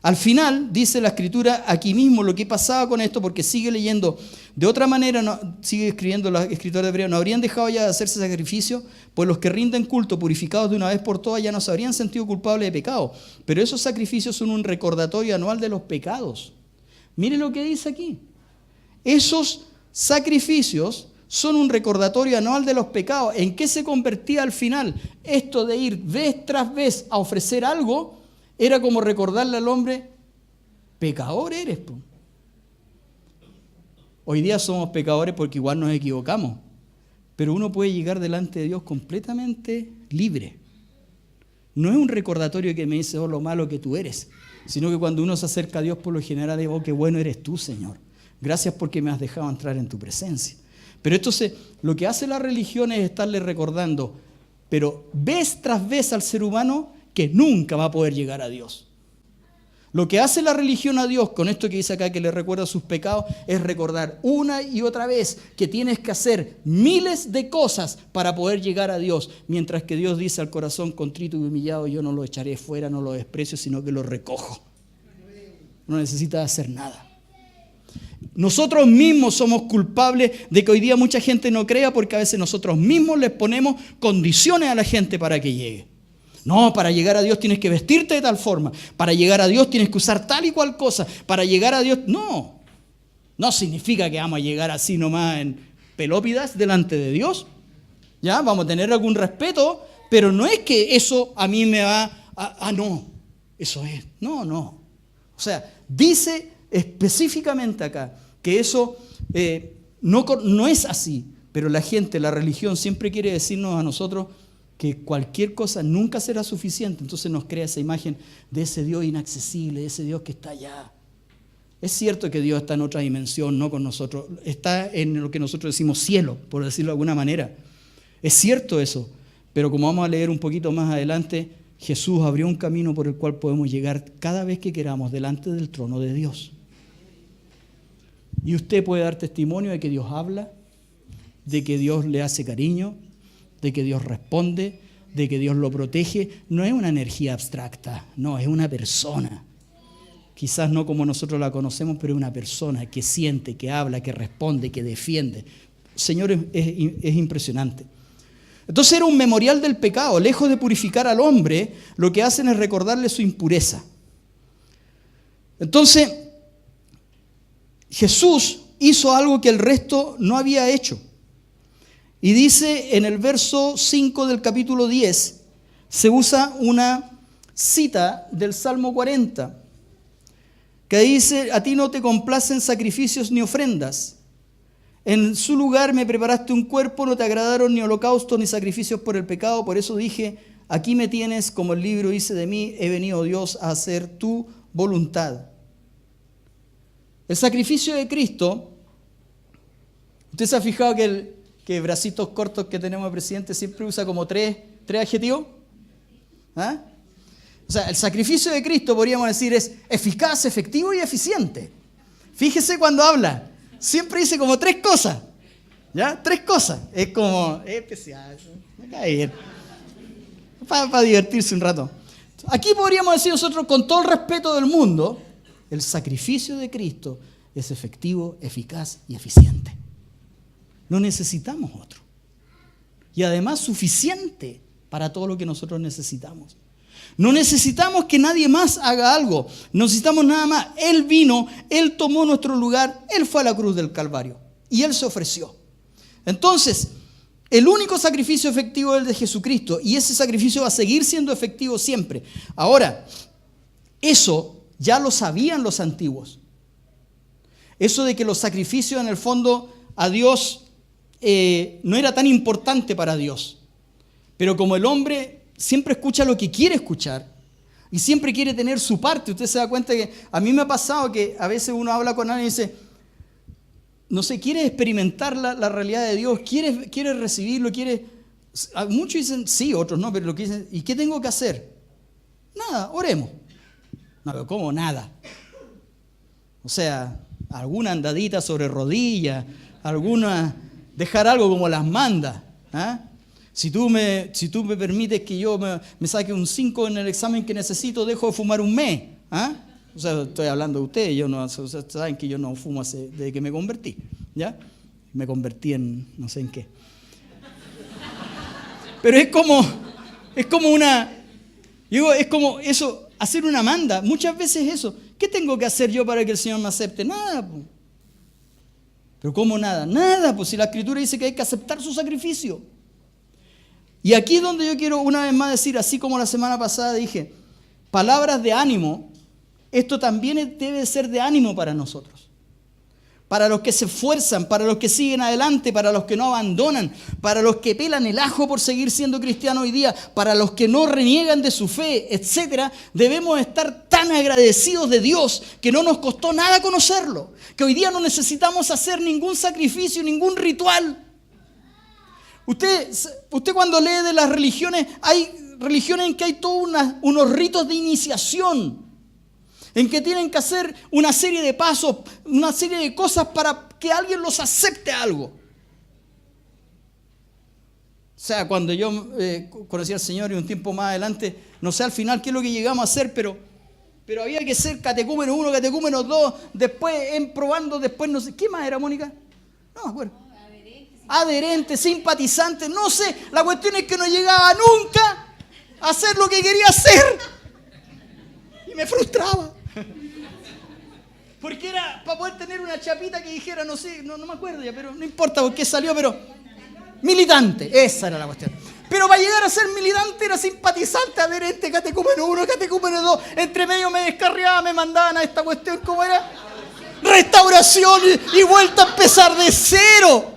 Al final, dice la Escritura aquí mismo lo que pasaba con esto, porque sigue leyendo de otra manera, sigue escribiendo la escritora de Hebreos: no habrían dejado ya de hacerse sacrificio, pues los que rinden culto, purificados de una vez por todas, ya no se habrían sentido culpables de pecado. Pero esos sacrificios son un recordatorio anual de los pecados. Mire lo que dice aquí. Esos sacrificios son un recordatorio anual de los pecados. ¿En qué se convertía al final? Esto de ir vez tras vez a ofrecer algo era como recordarle al hombre: pecador eres. Hoy día somos pecadores porque igual nos equivocamos, pero uno puede llegar delante de Dios completamente libre. No es un recordatorio que me dice: oh, lo malo que tú eres, sino que cuando uno se acerca a Dios, por lo general, digo: oh, qué bueno eres tú, Señor. Gracias porque me has dejado entrar en tu presencia. Pero entonces, lo que hace la religión es estarle recordando, pero vez tras vez al ser humano, que nunca va a poder llegar a Dios. Lo que hace la religión a Dios, con esto que dice acá, que le recuerda sus pecados, es recordar una y otra vez que tienes que hacer miles de cosas para poder llegar a Dios, mientras que Dios dice: al corazón contrito y humillado yo no lo echaré fuera, no lo desprecio, sino que lo recojo. No necesitas hacer nada. Nosotros mismos somos culpables de que hoy día mucha gente no crea, porque a veces nosotros mismos les ponemos condiciones a la gente para que llegue. No, para llegar a Dios tienes que vestirte de tal forma. Para llegar a Dios tienes que usar tal y cual cosa. Para llegar a Dios, no. No significa que vamos a llegar así nomás en pelópidas delante de Dios. Ya, vamos a tener algún respeto, pero no es que eso a mí me va no, eso es. No. O sea, dice específicamente acá que eso no es así. Pero la gente, la religión siempre quiere decirnos a nosotros que cualquier cosa nunca será suficiente. Entonces nos crea esa imagen de ese Dios inaccesible, de ese Dios que está allá. Es cierto que Dios está en otra dimensión, no con nosotros. Está en lo que nosotros decimos cielo, por decirlo de alguna manera. Es cierto eso. Pero como vamos a leer un poquito más adelante, Jesús abrió un camino por el cual podemos llegar cada vez que queramos delante del trono de Dios. Y usted puede dar testimonio de que Dios habla, de que Dios le hace cariño, de que Dios responde, de que Dios lo protege. No es una energía abstracta, no, es una persona. Quizás no como nosotros la conocemos, pero es una persona que siente, que habla, que responde, que defiende. Señor, es impresionante. Entonces era un memorial del pecado. Lejos de purificar al hombre, lo que hacen es recordarle su impureza. Entonces, Jesús hizo algo que el resto no había hecho. Y dice en el verso 5 del capítulo 10, se usa una cita del Salmo 40, que dice: a ti no te complacen sacrificios ni ofrendas. En su lugar me preparaste un cuerpo, no te agradaron ni holocaustos ni sacrificios por el pecado. Por eso dije: Aquí me tienes, como el libro dice de mí, he venido, Dios, a hacer tu voluntad. El sacrificio de Cristo, ¿usted se ha fijado que bracitos cortos que tenemos el presidente siempre usa como tres adjetivos? ¿Ah? O sea, el sacrificio de Cristo, podríamos decir, es eficaz, efectivo y eficiente. Fíjese cuando habla, siempre dice como tres cosas. ¿Ya? Tres cosas. Es como especial. Me cae bien. Para divertirse un rato. Aquí podríamos decir nosotros, con todo el respeto del mundo, el sacrificio de Cristo es efectivo, eficaz y eficiente. No necesitamos otro. Y además suficiente para todo lo que nosotros necesitamos. No necesitamos que nadie más haga algo. No necesitamos nada más. Él vino, Él tomó nuestro lugar, Él fue a la cruz del Calvario y Él se ofreció. Entonces, el único sacrificio efectivo es el de Jesucristo y ese sacrificio va a seguir siendo efectivo siempre. Ahora, eso ya lo sabían los antiguos. Eso de que los sacrificios en el fondo a Dios no era tan importante para Dios. Pero como el hombre siempre escucha lo que quiere escuchar y siempre quiere tener su parte, usted se da cuenta que a mí me ha pasado que a veces uno habla con alguien y dice, no sé, quiere experimentar la realidad de Dios, quiere recibirlo, muchos dicen sí, otros no, pero lo que dicen, ¿y qué tengo que hacer? Nada, oremos. No, pero ¿cómo nada? O sea, alguna andadita sobre rodillas, dejar algo como las manda. ¿Ah? Si tú me permites que yo me saque un 5 en el examen que necesito, dejo de fumar un mes. ¿Ah? O sea, estoy hablando de ustedes, saben que yo no fumo desde que me convertí, ¿ya? Me convertí en no sé en qué. Pero es como eso, hacer una manda. Muchas veces eso. ¿Qué tengo que hacer yo para que el Señor me acepte? Nada, pues. Pero ¿cómo nada? Nada, pues si la Escritura dice que hay que aceptar su sacrificio. Y aquí es donde yo quiero una vez más decir, así como la semana pasada dije, palabras de ánimo. Esto también debe ser de ánimo para nosotros. Para los que se esfuerzan, para los que siguen adelante, para los que no abandonan, para los que pelan el ajo por seguir siendo cristianos hoy día, para los que no reniegan de su fe, etc. Debemos estar tan agradecidos de Dios que no nos costó nada conocerlo. Que hoy día no necesitamos hacer ningún sacrificio, ningún ritual. Usted cuando lee de las religiones, hay religiones en que hay todos unos ritos de iniciación. En que tienen que hacer una serie de pasos, una serie de cosas para que alguien los acepte algo. O sea, cuando yo conocí al Señor y un tiempo más adelante, no sé al final qué es lo que llegamos a hacer, pero había que ser catecúmeno 1, catecúmeno 2, después probando, después no sé. ¿Qué más era, Mónica? No me acuerdo. Adherente, simpatizante, no sé. La cuestión es que no llegaba nunca a hacer lo que quería hacer. Y me frustraba. Porque era para poder tener una chapita que dijera, no sé, no me acuerdo ya, pero no importa por qué salió, pero militante, esa era la cuestión. Pero para llegar a ser militante era simpatizante, adherente, catecúmeno 1, catecúmeno 2, entre medio me descarriaba, me mandaban a esta cuestión, ¿cómo era? Restauración y vuelta a empezar de cero.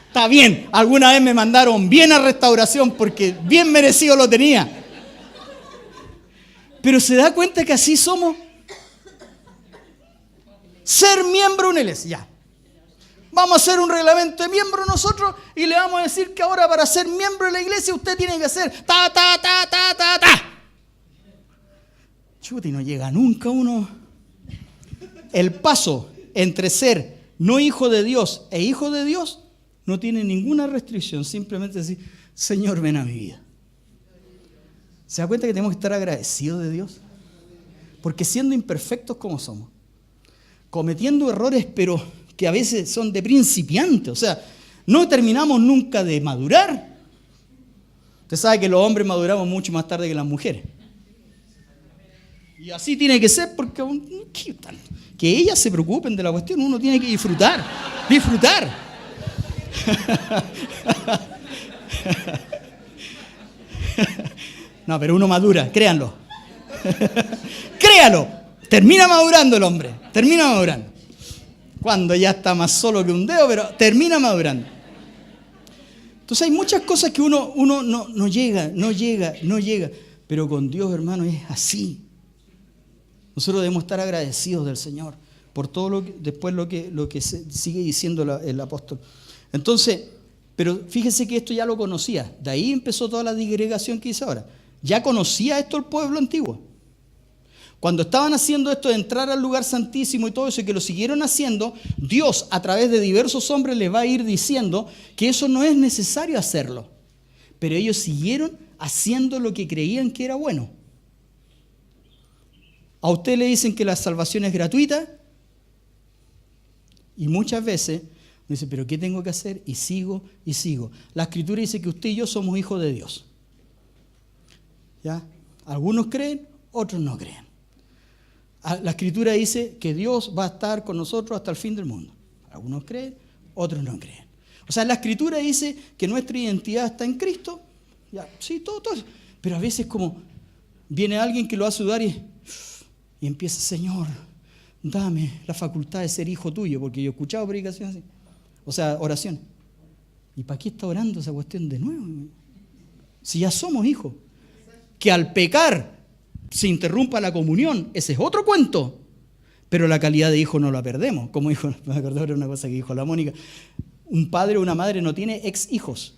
Está bien, alguna vez me mandaron bien a restauración porque bien merecido lo tenía. Pero se da cuenta que así somos. Ser miembro de una iglesia. Ya. Vamos a hacer un reglamento de miembro nosotros y le vamos a decir que ahora para ser miembro de la iglesia usted tiene que hacer ta. Chuta, y no llega nunca uno. El paso entre ser no hijo de Dios e hijo de Dios no tiene ninguna restricción. Simplemente decir, Señor, ven a mi vida. ¿Se da cuenta que tenemos que estar agradecidos de Dios? Porque siendo imperfectos como somos, cometiendo errores, pero que a veces son de principiante, o sea, no terminamos nunca de madurar. Usted sabe que los hombres maduramos mucho más tarde que las mujeres. Y así tiene que ser porque que ellas se preocupen de la cuestión, uno tiene que disfrutar. No, pero uno madura, créanlo. Créalo. Termina madurando el hombre. Termina madurando. Cuando ya está más solo que un dedo, pero termina madurando. Entonces hay muchas cosas que uno no llega. Pero con Dios, hermano, es así. Nosotros debemos estar agradecidos del Señor por todo lo que sigue diciendo el apóstol. Entonces, pero fíjese que esto ya lo conocía. De ahí empezó toda la digregación que hice ahora. Ya conocía esto el pueblo antiguo. Cuando estaban haciendo esto de entrar al lugar santísimo y todo eso, y que lo siguieron haciendo, Dios a través de diversos hombres les va a ir diciendo que eso no es necesario hacerlo. Pero ellos siguieron haciendo lo que creían que era bueno. A usted le dicen que la salvación es gratuita y muchas veces dice, pero ¿qué tengo que hacer? Y sigo. La Escritura dice que usted y yo somos hijos de Dios. ¿Ya? Algunos creen, otros no creen. La Escritura dice que Dios va a estar con nosotros hasta el fin del mundo. Algunos creen, otros no creen. O sea, la Escritura dice que nuestra identidad está en Cristo. Ya, sí, todo. Pero a veces como viene alguien que lo hace dudar y empieza, Señor, dame la facultad de ser hijo tuyo, porque yo he escuchado predicaciones así. O sea, oración. ¿Y para qué está orando esa cuestión de nuevo? Si ya somos hijos. Que al pecar se interrumpa la comunión, ese es otro cuento. Pero la calidad de hijo no la perdemos. Como dijo, me acordé de una cosa que dijo la Mónica. Un padre o una madre no tiene ex hijos.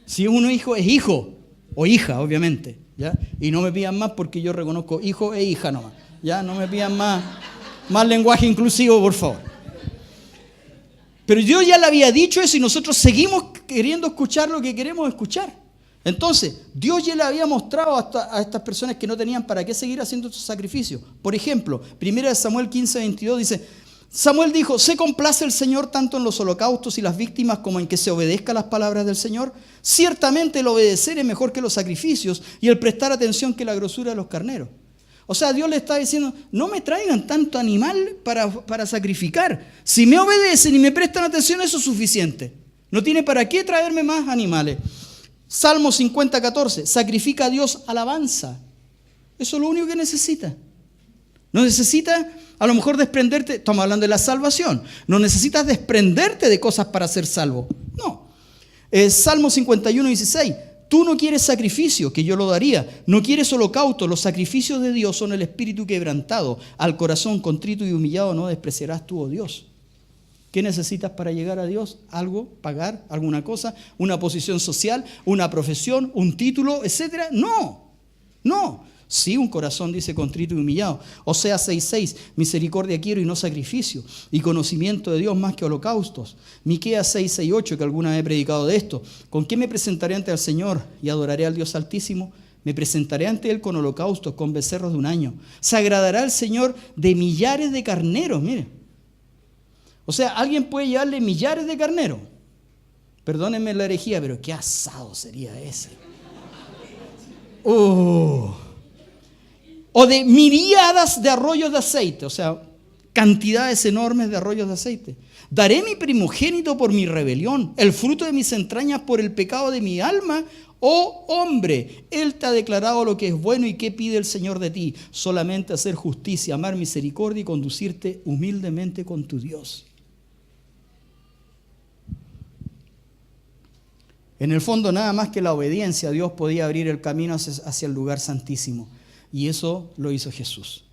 Si uno hijo es hijo o hija, obviamente. ¿Ya? Y no me pidan más porque yo reconozco hijo e hija nomás. Ya no me pidan más lenguaje inclusivo, por favor. Pero Dios ya le había dicho eso y nosotros seguimos queriendo escuchar lo que queremos escuchar. Entonces, Dios ya le había mostrado a estas personas que no tenían para qué seguir haciendo estos sacrificios. Por ejemplo, 1 Samuel 15:22 dice, Samuel dijo, ¿se complace el Señor tanto en los holocaustos y las víctimas como en que se obedezca las palabras del Señor? Ciertamente el obedecer es mejor que los sacrificios y el prestar atención que la grosura de los carneros. O sea, Dios le está diciendo, no me traigan tanto animal para sacrificar. Si me obedecen y me prestan atención, eso es suficiente. No tiene para qué traerme más animales. Salmo 50:14, sacrifica a Dios alabanza. Eso es lo único que necesita. No necesitas a lo mejor desprenderte, estamos hablando de la salvación, no necesitas desprenderte de cosas para ser salvo. No. Salmo 51:16, tú no quieres sacrificio, que yo lo daría. No quieres holocausto. Los sacrificios de Dios son el espíritu quebrantado. Al corazón contrito y humillado no despreciarás tú, oh Dios. ¿Qué necesitas para llegar a Dios? Algo, pagar, alguna cosa, una posición social, una profesión, un título, etcétera. No. Sí, un corazón dice contrito y humillado. Oseas 6:6, misericordia quiero y no sacrificio, y conocimiento de Dios más que holocaustos. Miqueas 6:8, que alguna vez he predicado de esto. ¿Con qué me presentaré ante el Señor y adoraré al Dios Altísimo? Me presentaré ante Él con holocaustos, con becerros de un año. Se agradará al Señor de millares de carneros, mire. O sea, alguien puede llevarle millares de carneros. Perdónenme la herejía, pero qué asado sería ese. O de miríadas de arroyos de aceite, o sea, cantidades enormes de arroyos de aceite. Daré mi primogénito por mi rebelión, el fruto de mis entrañas por el pecado de mi alma. Oh hombre, Él te ha declarado lo que es bueno y qué pide el Señor de ti. Solamente hacer justicia, amar misericordia y conducirte humildemente con tu Dios. En el fondo, nada más que la obediencia a Dios podía abrir el camino hacia el lugar santísimo. Y eso lo hizo Jesús.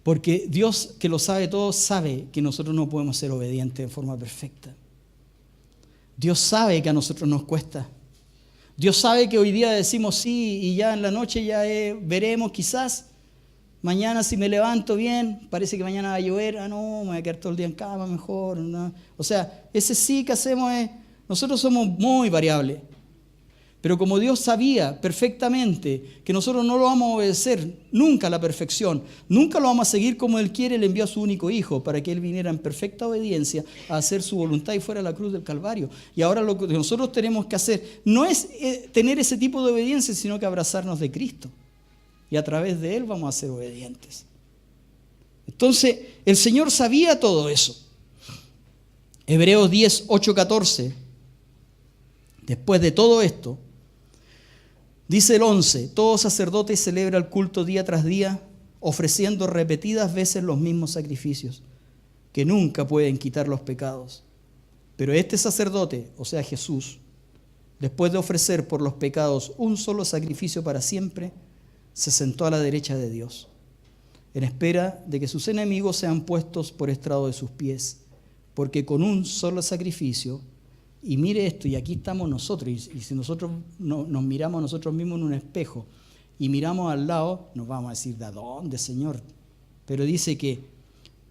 Porque Dios, que lo sabe todo, sabe que nosotros no podemos ser obedientes de forma perfecta. Dios sabe que a nosotros nos cuesta. Dios sabe que hoy día decimos sí y ya en la noche ya veremos quizás. Mañana si me levanto bien, parece que mañana va a llover. No, me voy a quedar todo el día en cama mejor. No. O sea, ese sí que hacemos es... Nosotros somos muy variables. Pero como Dios sabía perfectamente que nosotros no lo vamos a obedecer nunca a la perfección, nunca lo vamos a seguir como Él quiere, le envió a su único Hijo para que Él viniera en perfecta obediencia a hacer su voluntad y fuera a la cruz del Calvario. Y ahora lo que nosotros tenemos que hacer no es tener ese tipo de obediencia, sino que abrazarnos de Cristo. Y a través de Él vamos a ser obedientes. Entonces, el Señor sabía todo eso. Hebreos 10, 8, 14. Después de todo esto, dice el 11, todo sacerdote celebra el culto día tras día, ofreciendo repetidas veces los mismos sacrificios, que nunca pueden quitar los pecados. Pero este sacerdote, o sea Jesús, después de ofrecer por los pecados un solo sacrificio para siempre, se sentó a la derecha de Dios, en espera de que sus enemigos sean puestos por estrado de sus pies, porque con un solo sacrificio, y mire esto, y aquí estamos nosotros, y si nosotros nos miramos a nosotros mismos en un espejo, y miramos al lado, nos vamos a decir, ¿de dónde, Señor? Pero dice que,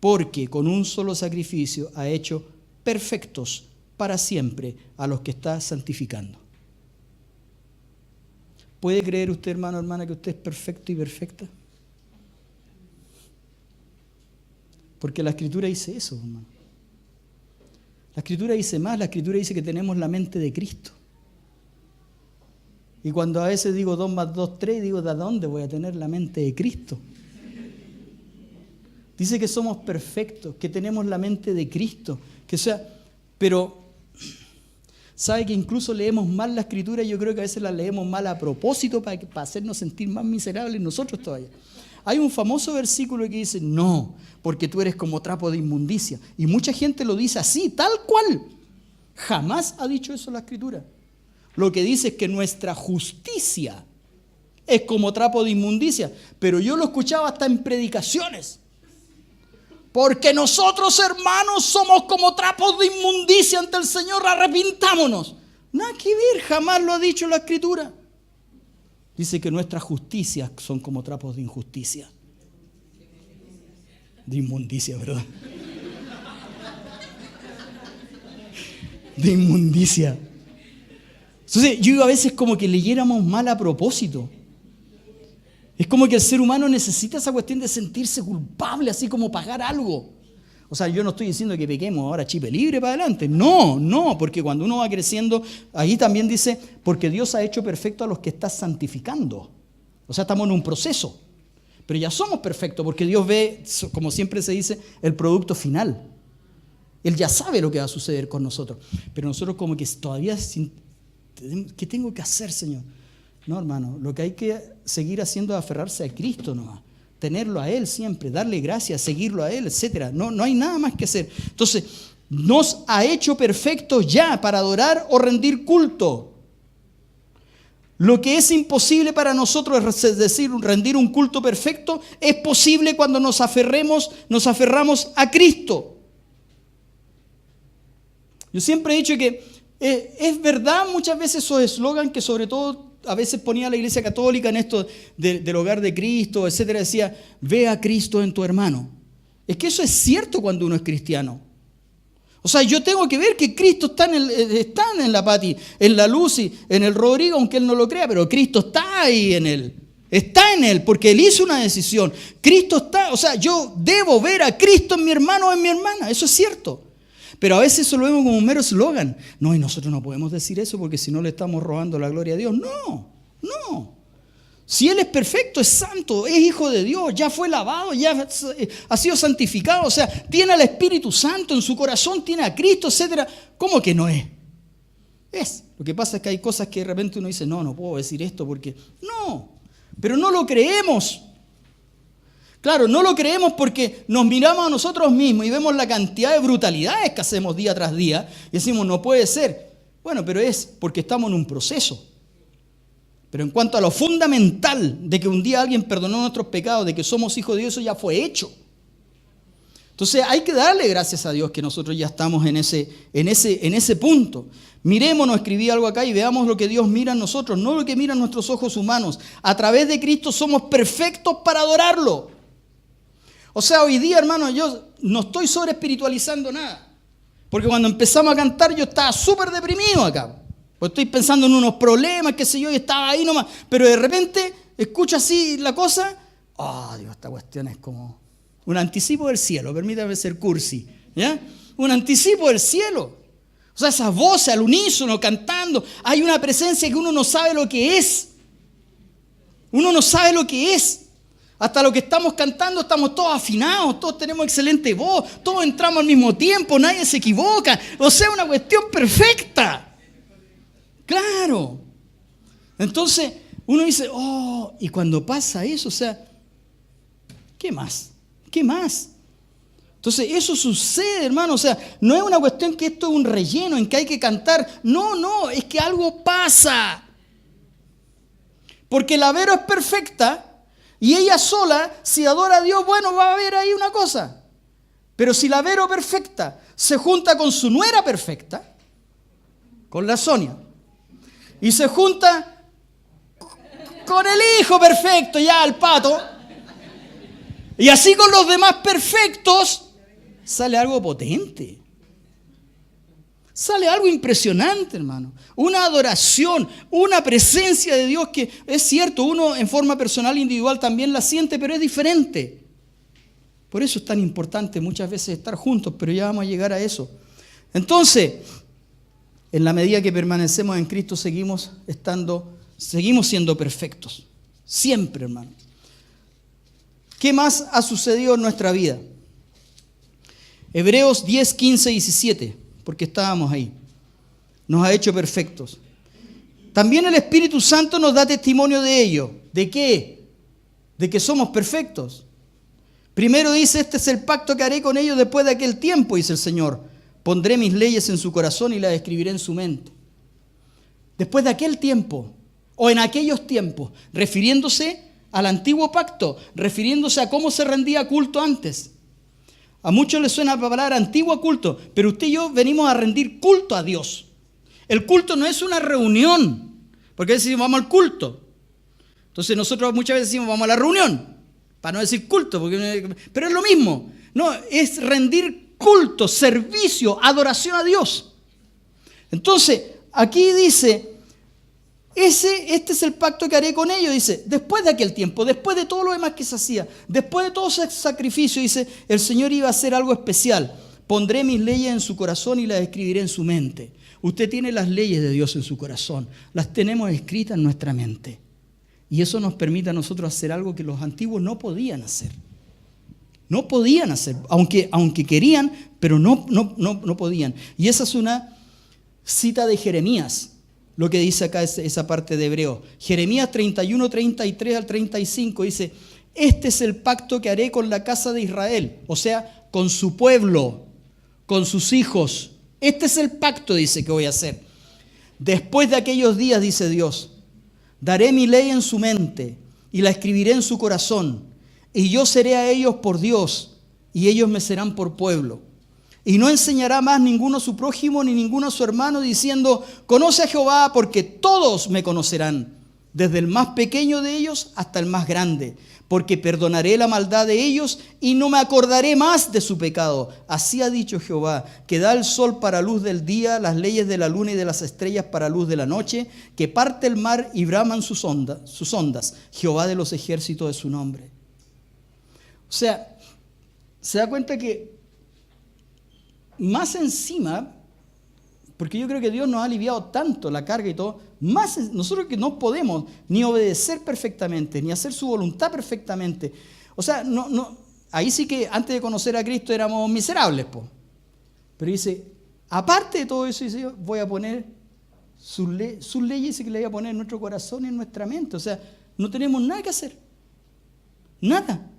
porque con un solo sacrificio ha hecho perfectos para siempre a los que está santificando. ¿Puede creer usted, hermano, hermana, que usted es perfecto y perfecta? Porque la Escritura dice eso, hermano. La Escritura dice más, la Escritura dice que tenemos la mente de Cristo. Y cuando a veces digo 2 más 2, 3, digo, ¿de dónde voy a tener la mente de Cristo? Dice que somos perfectos, que tenemos la mente de Cristo. Pero, ¿sabe que incluso leemos mal la Escritura? Yo creo que a veces la leemos mal a propósito para hacernos sentir más miserables nosotros todavía. Hay un famoso versículo que dice, no, porque tú eres como trapo de inmundicia. Y mucha gente lo dice así, tal cual. Jamás ha dicho eso la Escritura. Lo que dice es que nuestra justicia es como trapo de inmundicia. Pero yo lo escuchaba hasta en predicaciones. Porque nosotros, hermanos, somos como trapos de inmundicia ante el Señor, arrepintámonos. Nada que ver, jamás lo ha dicho la Escritura. Dice que nuestras justicias son como trapos de injusticia. De inmundicia, ¿verdad? De inmundicia. Entonces, yo a veces como que leyéramos mal a propósito. Es como que el ser humano necesita esa cuestión de sentirse culpable, así como pagar algo. O sea, yo no estoy diciendo que pequemos ahora chipe libre para adelante. No, porque cuando uno va creciendo, ahí también dice, porque Dios ha hecho perfecto a los que está santificando. O sea, estamos en un proceso. Pero ya somos perfectos, porque Dios ve, como siempre se dice, el producto final. Él ya sabe lo que va a suceder con nosotros. Pero nosotros como que todavía, ¿qué tengo que hacer, Señor? No, hermano, lo que hay que seguir haciendo es aferrarse a Cristo nomás. Tenerlo a Él siempre, darle gracias, seguirlo a Él, etc. No hay nada más que hacer. Entonces, nos ha hecho perfectos ya para adorar o rendir culto. Lo que es imposible para nosotros, es decir, rendir un culto perfecto, es posible cuando nos aferramos a Cristo. Yo siempre he dicho que es verdad muchas veces esos eslogan que sobre todo a veces ponía la Iglesia Católica en esto del hogar de Cristo, etcétera, decía, ve a Cristo en tu hermano. Es que eso es cierto cuando uno es cristiano. O sea, yo tengo que ver que Cristo está en la Pati, en la Lucy, en el Rodrigo, aunque él no lo crea, pero Cristo está ahí en él. Está en él, porque él hizo una decisión. Cristo está, o sea, yo debo ver a Cristo en mi hermano o en mi hermana, eso es cierto. Pero a veces eso lo vemos como un mero eslogan. No, y nosotros no podemos decir eso porque si no le estamos robando la gloria a Dios. No. Si Él es perfecto, es santo, es hijo de Dios, ya fue lavado, ya ha sido santificado, o sea, tiene al Espíritu Santo en su corazón, tiene a Cristo, etc. ¿Cómo que no es? Es. Lo que pasa es que hay cosas que de repente uno dice, no puedo decir esto porque... No, pero no lo creemos. Claro, no lo creemos porque nos miramos a nosotros mismos y vemos la cantidad de brutalidades que hacemos día tras día y decimos, no puede ser. Bueno, pero es porque estamos en un proceso. Pero en cuanto a lo fundamental de que un día alguien perdonó nuestros pecados, de que somos hijos de Dios, eso ya fue hecho. Entonces hay que darle gracias a Dios que nosotros ya estamos en ese punto. Mirémonos, escribí algo acá y veamos lo que Dios mira en nosotros, no lo que miran nuestros ojos humanos. A través de Cristo somos perfectos para adorarlo. O sea, hoy día, hermano, yo no estoy sobre espiritualizando nada. Porque cuando empezamos a cantar yo estaba súper deprimido acá. Pues estoy pensando en unos problemas, qué sé yo, y estaba ahí nomás. Pero de repente escucho así la cosa. Dios, esta cuestión es como un anticipo del cielo. Permítame ser cursi. ¿Ya? Un anticipo del cielo. O sea, esas voces al unísono cantando. Hay una presencia que uno no sabe lo que es. Uno no sabe lo que es. Hasta lo que estamos cantando estamos todos afinados, todos tenemos excelente voz, todos entramos al mismo tiempo, nadie se equivoca. O sea, una cuestión perfecta. Claro. Entonces, uno dice, y cuando pasa eso, o sea, ¿qué más? ¿Qué más? Entonces eso sucede, hermano. O sea, no es una cuestión que esto es un relleno en que hay que cantar. No, es que algo pasa. Porque la Vero es perfecta y ella sola, si adora a Dios, bueno, va a haber ahí una cosa. Pero si la Vero perfecta se junta con su nuera perfecta, con la Sonia, y se junta con el hijo perfecto, ya el Pato, y así con los demás perfectos, sale algo potente. Sale algo impresionante, hermano. Una adoración, una presencia de Dios que es cierto, uno en forma personal, individual también la siente, pero es diferente. Por eso es tan importante muchas veces estar juntos, pero ya vamos a llegar a eso. Entonces, en la medida que permanecemos en Cristo, seguimos siendo perfectos. Siempre, hermano. ¿Qué más ha sucedido en nuestra vida? Hebreos 10, 15, 17, porque estábamos ahí. Nos ha hecho perfectos. También el Espíritu Santo nos da testimonio de ello. ¿De qué? De que somos perfectos. Primero dice, este es el pacto que haré con ellos después de aquel tiempo, dice el Señor. Pondré mis leyes en su corazón y las escribiré en su mente. Después de aquel tiempo, o en aquellos tiempos, refiriéndose al antiguo pacto, refiriéndose a cómo se rendía culto antes. A muchos les suena la palabra antiguo culto, pero usted y yo venimos a rendir culto a Dios. El culto no es una reunión, porque decimos vamos al culto. Entonces nosotros muchas veces decimos vamos a la reunión, para no decir culto, pero es lo mismo. No, es rendir culto, servicio, adoración a Dios. Entonces, aquí dice, este es el pacto que haré con ellos, dice, después de aquel tiempo, después de todo lo demás que se hacía, después de todo ese sacrificio, dice, el Señor iba a hacer algo especial. Pondré mis leyes en su corazón y las escribiré en su mente. Usted tiene las leyes de Dios en su corazón, las tenemos escritas en nuestra mente. Y eso nos permite a nosotros hacer algo que los antiguos no podían hacer. No podían hacer, aunque querían, pero no podían. Y esa es una cita de Jeremías, lo que dice acá esa parte de Hebreo. Jeremías 31, 33 al 35 dice, este es el pacto que haré con la casa de Israel, o sea, con su pueblo, con sus hijos. Este es el pacto, dice, que voy a hacer. Después de aquellos días, dice Dios, daré mi ley en su mente y la escribiré en su corazón. Y yo seré a ellos por Dios, y ellos me serán por pueblo. Y no enseñará más ninguno a su prójimo, ni ninguno a su hermano, diciendo, conoce a Jehová, porque todos me conocerán, desde el más pequeño de ellos hasta el más grande. Porque perdonaré la maldad de ellos, y no me acordaré más de su pecado. Así ha dicho Jehová, que da el sol para luz del día, las leyes de la luna y de las estrellas para luz de la noche, que parte el mar y braman sus ondas. Jehová de los ejércitos es su nombre. O sea, se da cuenta que más encima, porque yo creo que Dios nos ha aliviado tanto la carga y todo, más nosotros que no podemos ni obedecer perfectamente, ni hacer su voluntad perfectamente. O sea, ahí sí que antes de conocer a Cristo éramos miserables, po. Pero dice, aparte de todo eso, dice, yo voy a poner sus leyes, dice que le voy a poner en nuestro corazón y en nuestra mente. O sea, no tenemos nada que hacer. Nada.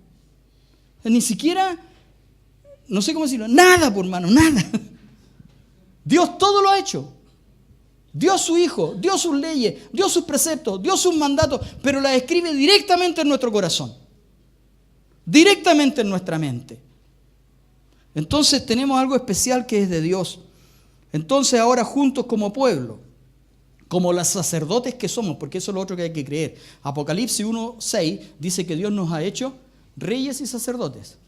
Ni siquiera, no sé cómo decirlo, nada, por hermano, nada. Dios todo lo ha hecho. Dio a su Hijo, dio sus leyes, dio sus preceptos, dio sus mandatos, pero las escribe directamente en nuestro corazón. Directamente en nuestra mente. Entonces tenemos algo especial que es de Dios. Entonces ahora juntos como pueblo, como los sacerdotes que somos, porque eso es lo otro que hay que creer. Apocalipsis 1:6 dice que Dios nos ha hecho reyes y sacerdotes.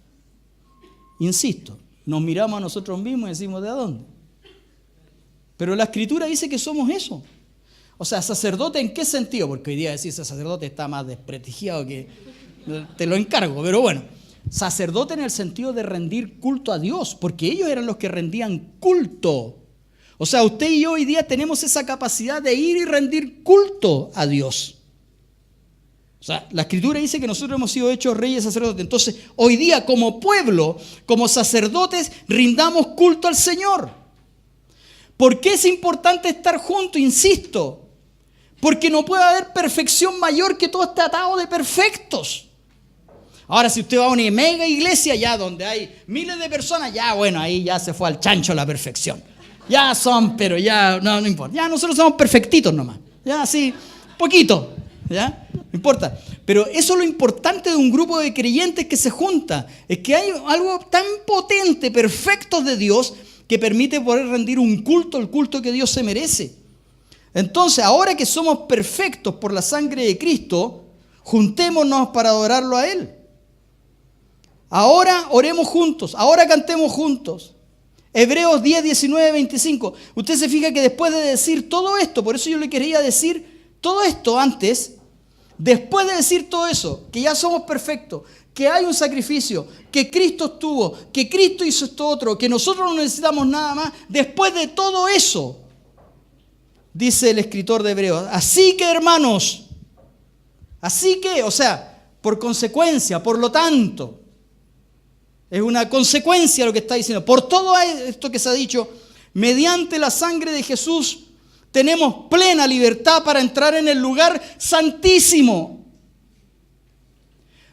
Insisto, nos miramos a nosotros mismos y decimos, ¿de dónde? Pero la Escritura dice que somos eso. O sea, sacerdote ¿en qué sentido? Porque hoy día decirse sacerdote está más desprestigiado que... Te lo encargo, pero bueno. Sacerdote en el sentido de rendir culto a Dios, porque ellos eran los que rendían culto. O sea, usted y yo hoy día tenemos esa capacidad de ir y rendir culto a Dios. O sea, la Escritura dice que nosotros hemos sido hechos reyes y sacerdotes. Entonces, hoy día como pueblo, como sacerdotes, rindamos culto al Señor. ¿Por qué es importante estar juntos? Insisto, porque no puede haber perfección mayor que todo este atado de perfectos. Ahora, si usted va a una mega iglesia, ya donde hay miles de personas, ya bueno, ahí ya se fue al chancho la perfección. Ya son, pero ya no importa. Ya nosotros somos perfectitos nomás. Ya así, poquito. ¿Ya? No importa. Pero eso es lo importante de un grupo de creyentes que se junta. Es que hay algo tan potente, perfecto de Dios, que permite poder rendir un culto, el culto que Dios se merece. Entonces, ahora que somos perfectos por la sangre de Cristo, juntémonos para adorarlo a Él. Ahora oremos juntos, ahora cantemos juntos. Hebreos 10, 19, 25. Usted se fija que después de decir todo esto, por eso yo le quería decir todo esto antes, después de decir todo eso, que ya somos perfectos, que hay un sacrificio, que Cristo estuvo, que Cristo hizo esto otro, que nosotros no necesitamos nada más, después de todo eso, dice el escritor de Hebreos, así que hermanos, o sea, por consecuencia, por lo tanto, es una consecuencia lo que está diciendo. Por todo esto que se ha dicho, mediante la sangre de Jesús, tenemos plena libertad para entrar en el lugar santísimo.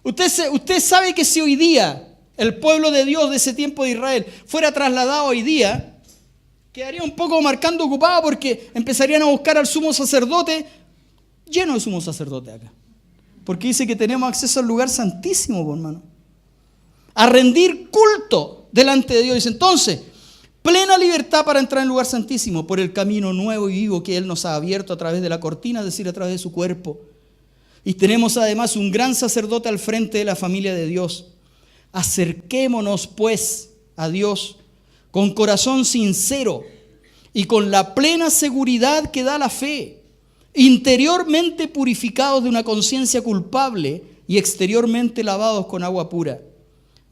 Usted sabe que si hoy día el pueblo de Dios de ese tiempo de Israel fuera trasladado hoy día, quedaría un poco marcando ocupado porque empezarían a buscar al sumo sacerdote, lleno de sumo sacerdote acá. Porque dice que tenemos acceso al lugar santísimo, hermano. A rendir culto delante de Dios. Dice entonces, plena libertad para entrar en el lugar santísimo por el camino nuevo y vivo que Él nos ha abierto a través de la cortina, es decir, a través de su cuerpo. Y tenemos además un gran sacerdote al frente de la familia de Dios. Acerquémonos pues a Dios con corazón sincero y con la plena seguridad que da la fe, interiormente purificados de una conciencia culpable y exteriormente lavados con agua pura.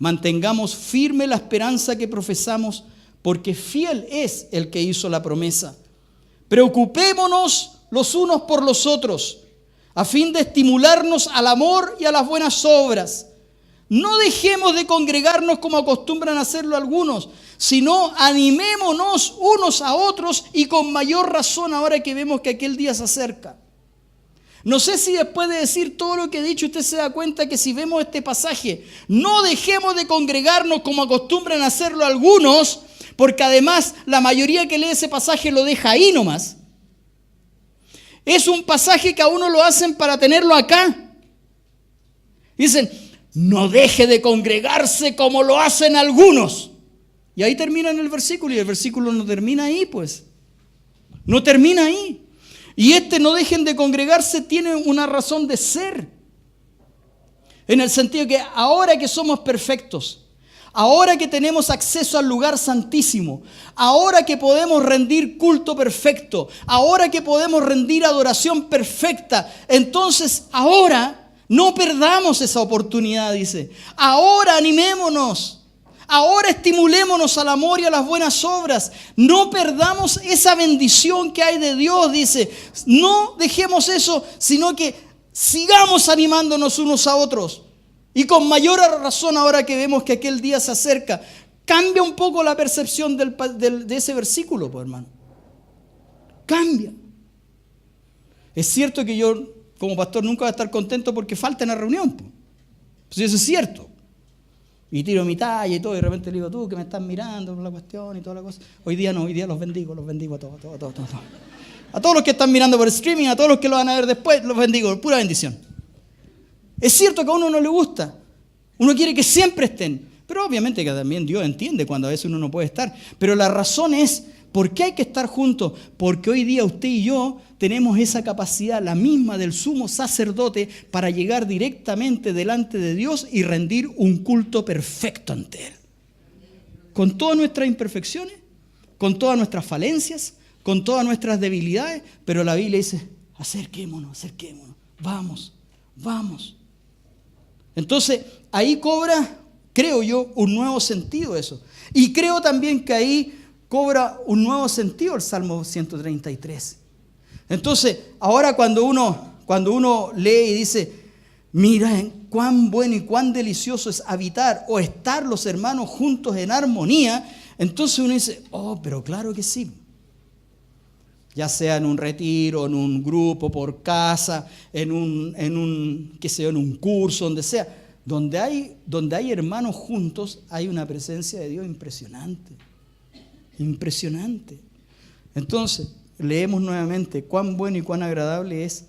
Mantengamos firme la esperanza que profesamos, porque fiel es el que hizo la promesa. Preocupémonos los unos por los otros, a fin de estimularnos al amor y a las buenas obras. No dejemos de congregarnos como acostumbran a hacerlo algunos, sino animémonos unos a otros y con mayor razón ahora que vemos que aquel día se acerca. No sé si después de decir todo lo que he dicho usted se da cuenta que si vemos este pasaje, no dejemos de congregarnos como acostumbran a hacerlo algunos, porque además la mayoría que lee ese pasaje lo deja ahí nomás. Es un pasaje que a uno lo hacen para tenerlo acá. Dicen, no deje de congregarse como lo hacen algunos. Y ahí termina en el versículo, y el versículo no termina ahí, pues. No termina ahí. Y no dejen de congregarse tiene una razón de ser. En el sentido que ahora que somos perfectos, ahora que tenemos acceso al lugar santísimo, ahora que podemos rendir culto perfecto, ahora que podemos rendir adoración perfecta, entonces ahora no perdamos esa oportunidad, dice. Ahora animémonos. Ahora estimulémonos al amor y a las buenas obras. No perdamos esa bendición que hay de Dios, dice. No dejemos eso, sino que sigamos animándonos unos a otros. Y con mayor razón ahora que vemos que aquel día se acerca. Cambia un poco la percepción de ese versículo, pues, hermano. Cambia. Es cierto que yo, como pastor, nunca voy a estar contento porque falta en la reunión. Pues eso es cierto. Y tiro mi talla y todo, y de repente le digo, tú que me estás mirando por la cuestión y toda la cosa. Hoy día no, hoy día los bendigo a todos. A todos los que están mirando por streaming, a todos los que lo van a ver después, los bendigo, pura bendición. Es cierto que a uno no le gusta, uno quiere que siempre estén, pero obviamente que también Dios entiende cuando a veces uno no puede estar. Pero la razón es, ¿por qué hay que estar juntos? Porque hoy día usted y yo tenemos esa capacidad, la misma del sumo sacerdote, para llegar directamente delante de Dios y rendir un culto perfecto ante Él. Con todas nuestras imperfecciones, con todas nuestras falencias, con todas nuestras debilidades, pero la Biblia dice, acerquémonos, vamos. Entonces, ahí cobra, creo yo, un nuevo sentido eso. Y creo también que ahí cobra un nuevo sentido el Salmo 133. Entonces, ahora cuando uno lee y dice, mira cuán bueno y cuán delicioso es habitar o estar los hermanos juntos en armonía, entonces uno dice, oh, pero claro que sí. Ya sea en un retiro, en un grupo, por casa, en un curso, donde sea. donde hay hermanos juntos, hay una presencia de Dios impresionante. Impresionante. Entonces, leemos nuevamente cuán bueno y cuán agradable es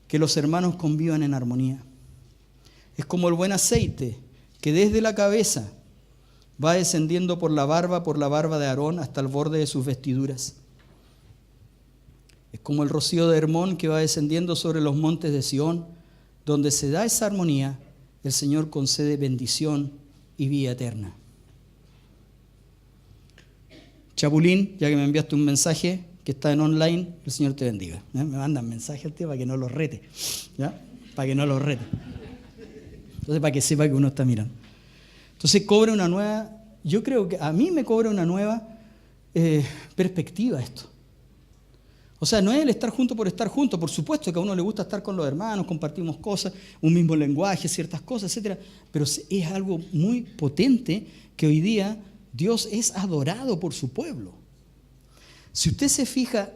que los hermanos convivan en armonía. Es como el buen aceite que desde la cabeza va descendiendo por la barba de Aarón hasta el borde de sus vestiduras. Es como el rocío de Hermón que va descendiendo sobre los montes de Sión, donde se da esa armonía, el Señor concede bendición y vida eterna. Chapulín, ya que me enviaste un mensaje que está en online, el Señor te bendiga. Me mandan mensajes al tío para que no los rete, ¿ya? Para que no los rete. Entonces, para que sepa que uno está mirando. Entonces, cobra una nueva, yo creo que a mí me cobra una nueva perspectiva esto. O sea, no es el estar junto por estar junto. Por supuesto que a uno le gusta estar con los hermanos, compartimos cosas, un mismo lenguaje, ciertas cosas, etc. Pero es algo muy potente que hoy día Dios es adorado por su pueblo. Si usted se fija,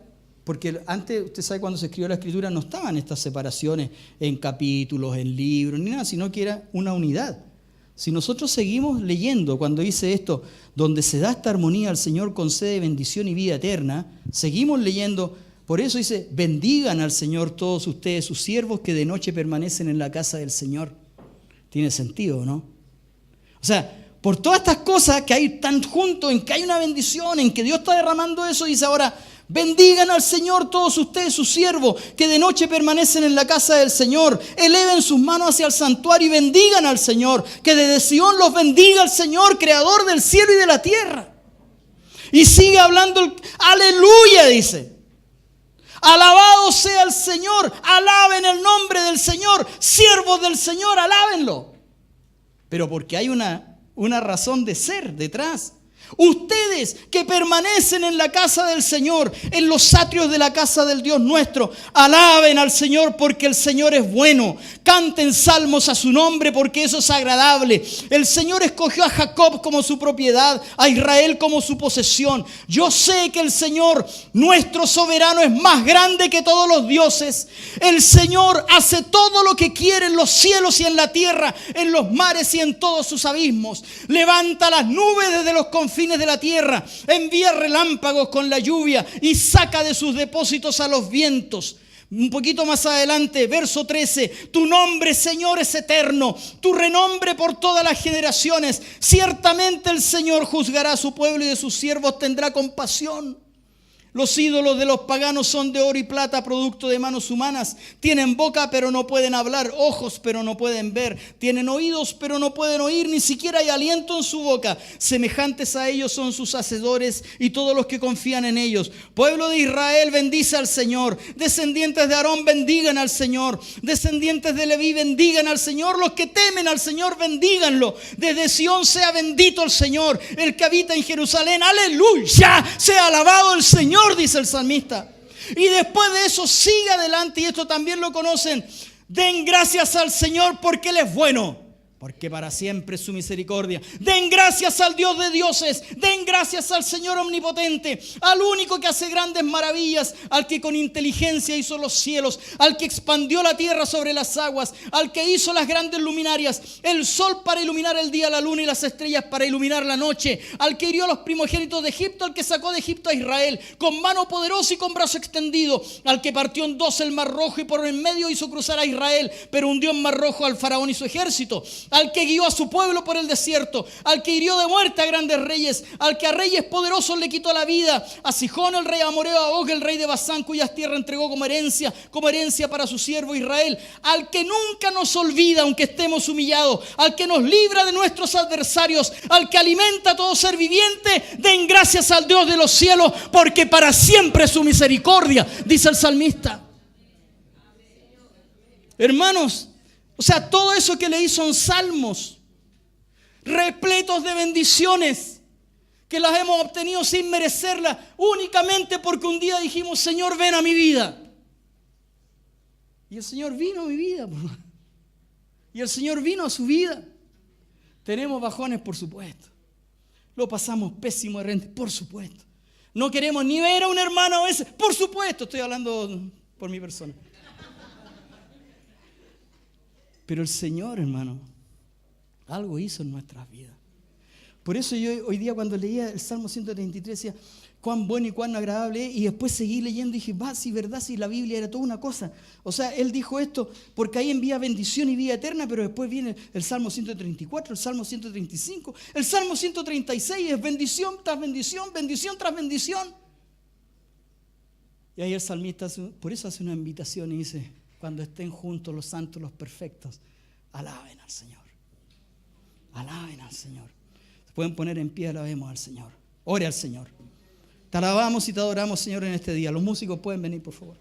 porque antes, usted sabe, cuando se escribió la Escritura no estaban estas separaciones en capítulos, en libros, ni nada, sino que era una unidad. Si nosotros seguimos leyendo cuando dice esto, donde se da esta armonía, el Señor concede bendición y vida eterna, seguimos leyendo. Por eso dice, bendigan al Señor todos ustedes, sus siervos que de noche permanecen en la casa del Señor. Tiene sentido, ¿no? O sea, por todas estas cosas que hay tan juntos, en que hay una bendición, en que Dios está derramando eso, dice ahora, bendigan al Señor todos ustedes, sus siervos, que de noche permanecen en la casa del Señor. Eleven sus manos hacia el santuario y bendigan al Señor. Que desde Sión los bendiga el Señor, creador del cielo y de la tierra. Y sigue hablando, aleluya, dice. Alabado sea el Señor, alaben el nombre del Señor, siervos del Señor, alábenlo. Pero porque hay una razón de ser detrás. Ustedes que permanecen en la casa del Señor, en los atrios de la casa del Dios nuestro, alaben al Señor porque el Señor es bueno. Canten salmos a su nombre porque eso es agradable. El Señor escogió a Jacob como su propiedad, a Israel como su posesión. Yo sé que el Señor, nuestro soberano, es más grande que todos los dioses. El Señor hace todo lo que quiere en los cielos y en la tierra, en los mares y en todos sus abismos. Levanta las nubes desde los confines de la tierra, envía relámpagos con la lluvia y saca de sus depósitos a los vientos. Un poquito más adelante, verso 13, tu nombre, Señor, es eterno, tu renombre por todas las generaciones. Ciertamente el Señor juzgará a su pueblo y de sus siervos tendrá compasión. Los ídolos de los paganos son de oro y plata, producto de manos humanas. Tienen boca, pero no pueden hablar, ojos, pero no pueden ver. Tienen oídos, pero no pueden oír, ni siquiera hay aliento en su boca. Semejantes a ellos son sus hacedores y todos los que confían en ellos. Pueblo de Israel, bendice al Señor. Descendientes de Aarón, bendigan al Señor. Descendientes de Leví, bendigan al Señor. Los que temen al Señor, bendíganlo. Desde Sión sea bendito el Señor, el que habita en Jerusalén. Aleluya, sea alabado el Señor, dice el salmista. Y después de eso sigue adelante, y esto también lo conocen. Den gracias al Señor porque Él es bueno, porque para siempre es su misericordia. Den gracias al Dios de dioses, den gracias al Señor omnipotente, al único que hace grandes maravillas, al que con inteligencia hizo los cielos, al que expandió la tierra sobre las aguas, al que hizo las grandes luminarias, el sol para iluminar el día, la luna y las estrellas para iluminar la noche, al que hirió a los primogénitos de Egipto, al que sacó de Egipto a Israel con mano poderosa y con brazo extendido, al que partió en dos el mar rojo y por en medio hizo cruzar a Israel, pero hundió en mar rojo al faraón y su ejército, al que guió a su pueblo por el desierto, al que hirió de muerte a grandes reyes, al que a reyes poderosos le quitó la vida, a Sihón el rey amoreo, a Og el rey de Basán, cuyas tierras entregó como herencia para su siervo Israel, al que nunca nos olvida aunque estemos humillados, al que nos libra de nuestros adversarios, al que alimenta a todo ser viviente. Den gracias al Dios de los cielos porque para siempre es su misericordia, dice el salmista. Hermanos, o sea, todo eso que leí son salmos repletos de bendiciones que las hemos obtenido sin merecerlas, únicamente porque un día dijimos, Señor, ven a mi vida. Y el Señor vino a mi vida. Y el Señor vino a su vida. Tenemos bajones, por supuesto. Lo pasamos pésimo de renta, por supuesto. No queremos ni ver a un hermano a veces, por supuesto. Estoy hablando por mi persona. Pero el Señor, hermano, Algo hizo en nuestras vidas. Por eso yo hoy día cuando leía el Salmo 133 decía, cuán bueno y cuán agradable es, y después seguí leyendo y dije, va, sí, verdad, sí, la Biblia era toda una cosa. O sea, él dijo esto porque ahí envía bendición y vida eterna, pero después viene el Salmo 134, el Salmo 135, el Salmo 136, es bendición tras bendición, bendición tras bendición. Y ahí el salmista por eso hace una invitación y dice, cuando estén juntos los santos, los perfectos, alaben al Señor. Alaben al Señor. Se pueden poner en pie, alabemos al Señor. Ore al Señor. Te alabamos y te adoramos, Señor, en este día. Los músicos pueden venir, por favor.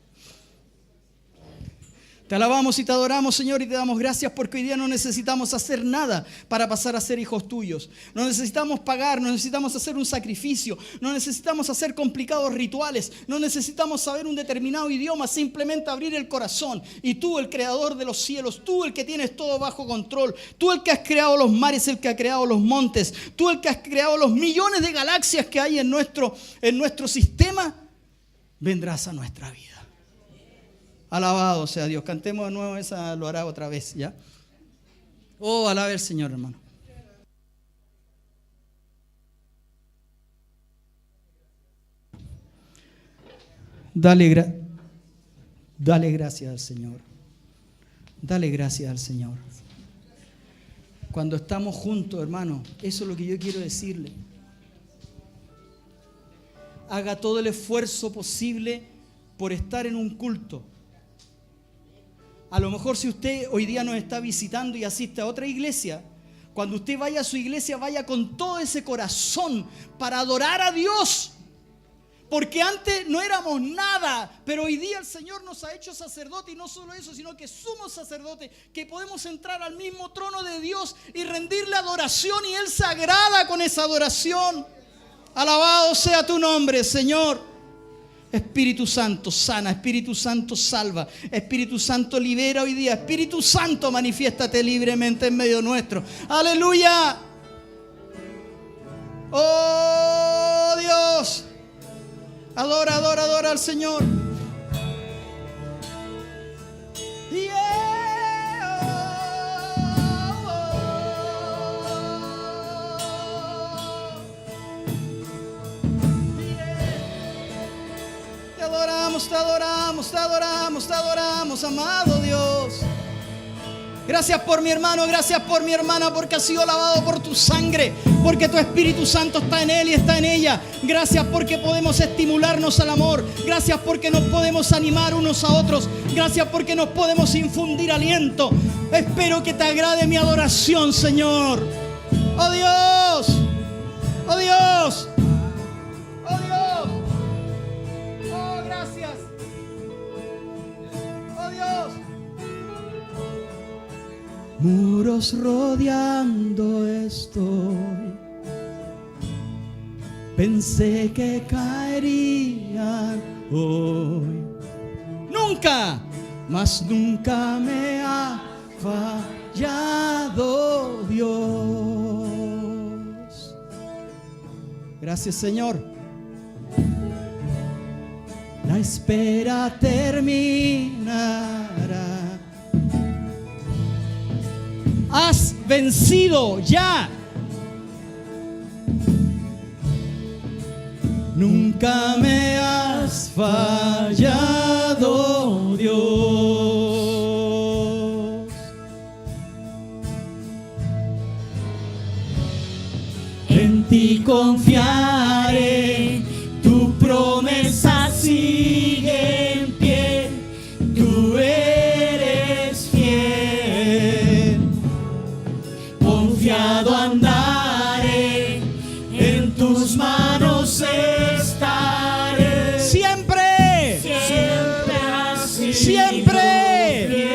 Te alabamos y te adoramos, Señor, y te damos gracias porque hoy día no necesitamos hacer nada para pasar a ser hijos tuyos. No necesitamos pagar, no necesitamos hacer un sacrificio, no necesitamos hacer complicados rituales, no necesitamos saber un determinado idioma, simplemente abrir el corazón. Y tú, el creador de los cielos, tú el que tienes todo bajo control, tú el que has creado los mares, el que ha creado los montes, tú el que has creado los millones de galaxias que hay en nuestro sistema, vendrás a nuestra vida. Alabado sea Dios. Cantemos de nuevo esa, lo hará otra vez, ¿ya? Oh, alabe al Señor, hermano. Dale gracias al Señor. Dale gracias al Señor. Cuando estamos juntos, hermano, eso es lo que yo quiero decirle. Haga todo el esfuerzo posible por estar en un culto. A lo mejor si usted hoy día nos está visitando y asiste a otra iglesia, cuando usted vaya a su iglesia, vaya con todo ese corazón para adorar a Dios. Porque antes no éramos nada, pero hoy día el Señor nos ha hecho sacerdote, y no solo eso, sino que somos sacerdotes, que podemos entrar al mismo trono de Dios y rendirle adoración, y Él se agrada con esa adoración. Alabado sea tu nombre, Señor. Espíritu Santo sana, Espíritu Santo salva, Espíritu Santo libera hoy día, Espíritu Santo manifiéstate libremente en medio nuestro. Aleluya. Oh Dios, adora, adora, adora al Señor. Te adoramos, te adoramos, te adoramos, amado Dios. Gracias por mi hermano, gracias por mi hermana, porque ha sido lavado por tu sangre, porque tu Espíritu Santo está en él y está en ella. Gracias porque podemos estimularnos al amor. Gracias porque nos podemos animar unos a otros. Gracias porque nos podemos infundir aliento. Espero que te agrade mi adoración, Señor. Oh Dios, oh Dios. Muros rodeando estoy, pensé que caerían hoy. Nunca, mas nunca me ha fallado Dios. Gracias, Señor. La espera terminará. Has vencido ya. Nunca me has fallado, Dios. En ti confiaré, tu promesa sigue en pie. Tú eres fiel. Confiado andaré, en tus manos estaré. Siempre, siempre así, siempre fiel.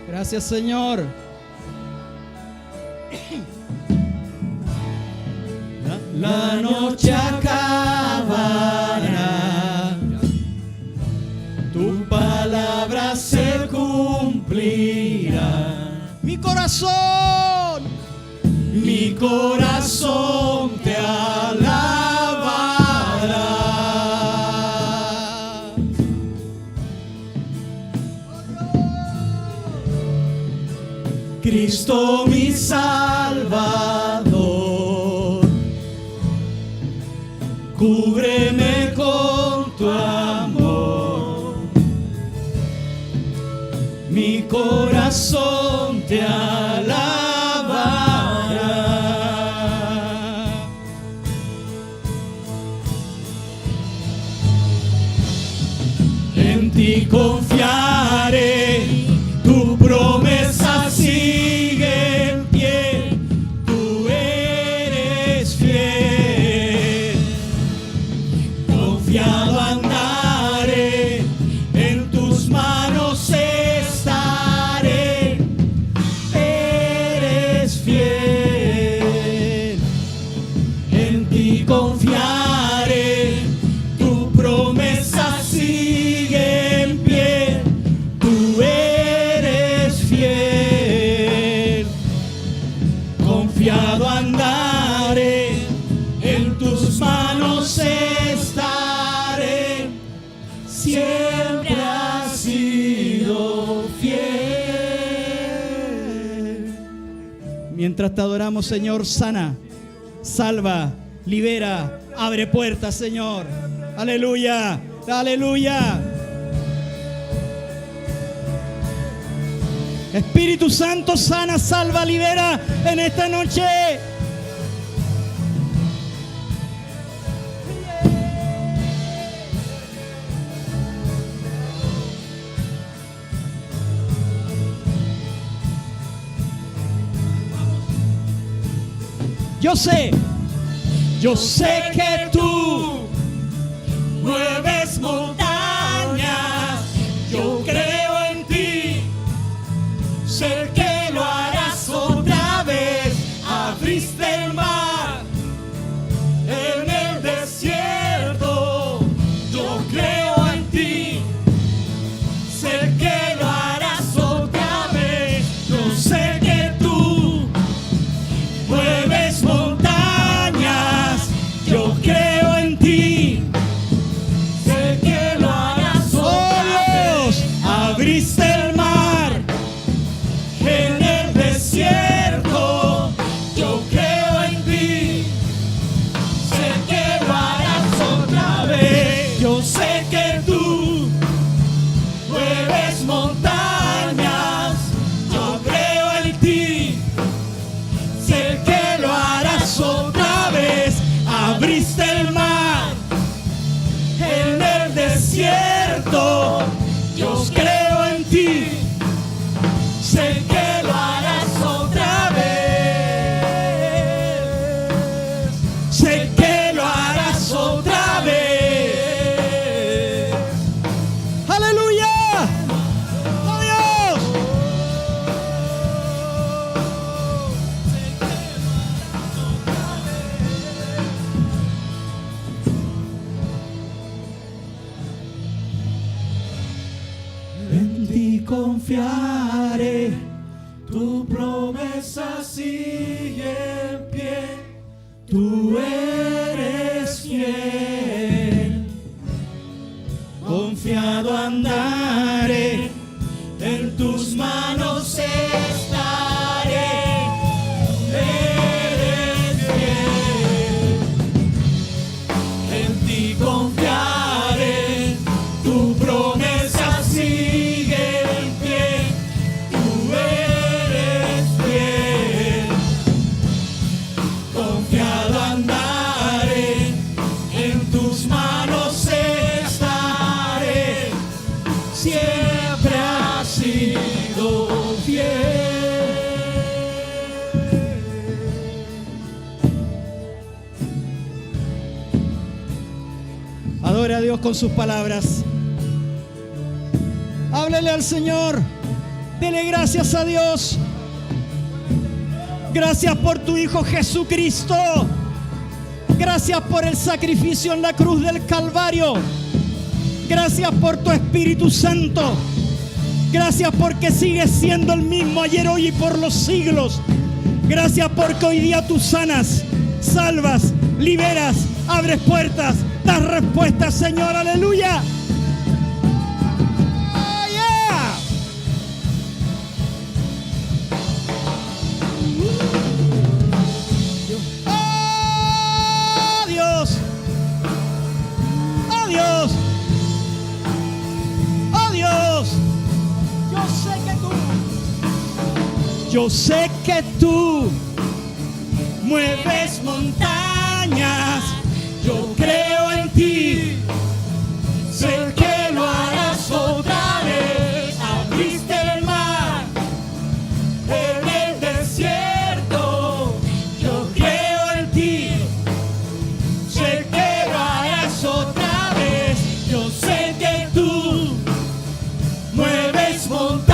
Gracias, Señor. La noche acabará, tu palabra se cumplirá. Mi corazón te alabará. Cristo mi Salvador, cúbreme con tu amor, mi corazón te alabará. En ti confiaré, tu promesa sigue en pie, tú eres fiel. Confiado andaré, en tus manos estaré, eres fiel. En ti confiaré, tu promesa sigue en pie, tú eres fiel. Confiado andaré, en tus manos estaré, siempre has sido fiel. Mientras te adoramos, Señor, sana, salva, libera, abre puertas, Señor. Aleluya, aleluya. Espíritu Santo, sana, salva, libera en esta noche. Yo sé que tú mueves montañas, yo creo en ti, sé que lo harás otra vez. Abriste el mar en el desierto, yo creo en ti, sé que lo harás otra vez. Yo sé que tú mueves montañas, yo creo en ti, sé que lo harás otra vez. Abriste el mar en el desierto, yo creo en ti, sé que lo harás otra vez. Yo sé que tú mueves montañas, yo creo en ti, sé que lo harás otra vez. Abriste el mar en el desierto, yo creo en ti, sé que lo harás otra vez, sé que lo harás otra vez. ¡Aleluya! ¡Oh, Dios! En ti confiaré, tu promesa sigue en pie, tú eres fiel. Confiado andaré, en tus manos estaré, eres fiel. En ti confiaré, tu promesa sigue en pie, tú eres fiel. Confiado andaré, en tus manos estaré, siempre has sido fiel. Adore a Dios con sus palabras. Háblele al Señor. Dele gracias a Dios. Gracias por tu Hijo Jesucristo. Gracias por el sacrificio en la cruz del Calvario. Gracias por tu Espíritu Santo. Gracias porque sigues siendo el mismo ayer, hoy y por los siglos. Gracias porque hoy día tú sanas, salvas, liberas, abres puertas, das respuestas, Señor. Aleluya. Oh, yeah. Yo sé que tú mueves montañas. Yo creo en ti. Sé que lo harás otra vez. Abriste el mar en el desierto. Yo creo en ti. Sé que lo harás otra vez. Yo sé que tú mueves montañas.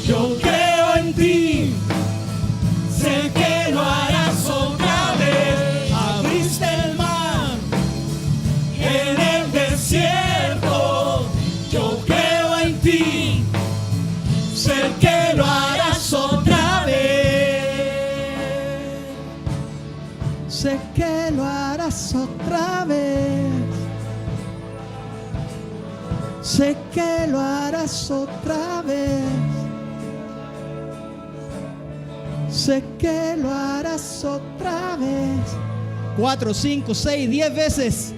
Yo creo en ti. Sé que lo harás otra vez. Abriste el mar en el desierto. Yo creo en ti. Sé que lo harás otra vez. Sé que lo harás otra vez. Sé que lo harás otra vez. Sé que lo harás otra vez. 4, 5, 6, 10 veces.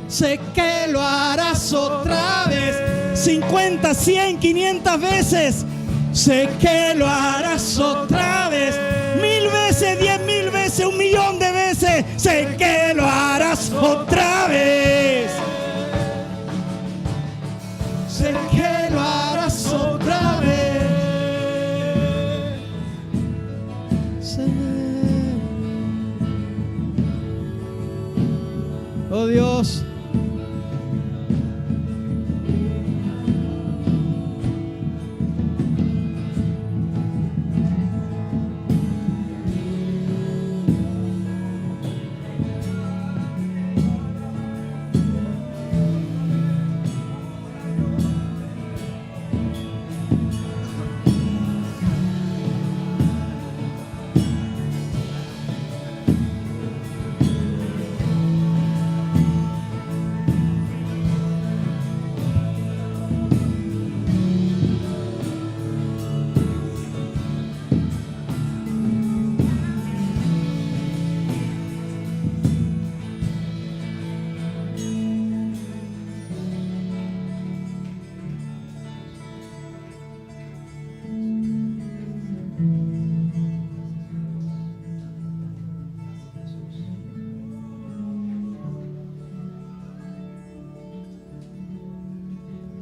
Sé que lo harás otra vez. 50, 100, 500 veces. Sé que lo harás otra vez. 1000 veces, 10.000 veces, 1.000.000 de veces. Sé que lo harás otra vez. Sé que lo harás otra vez. Sé. Oh Dios.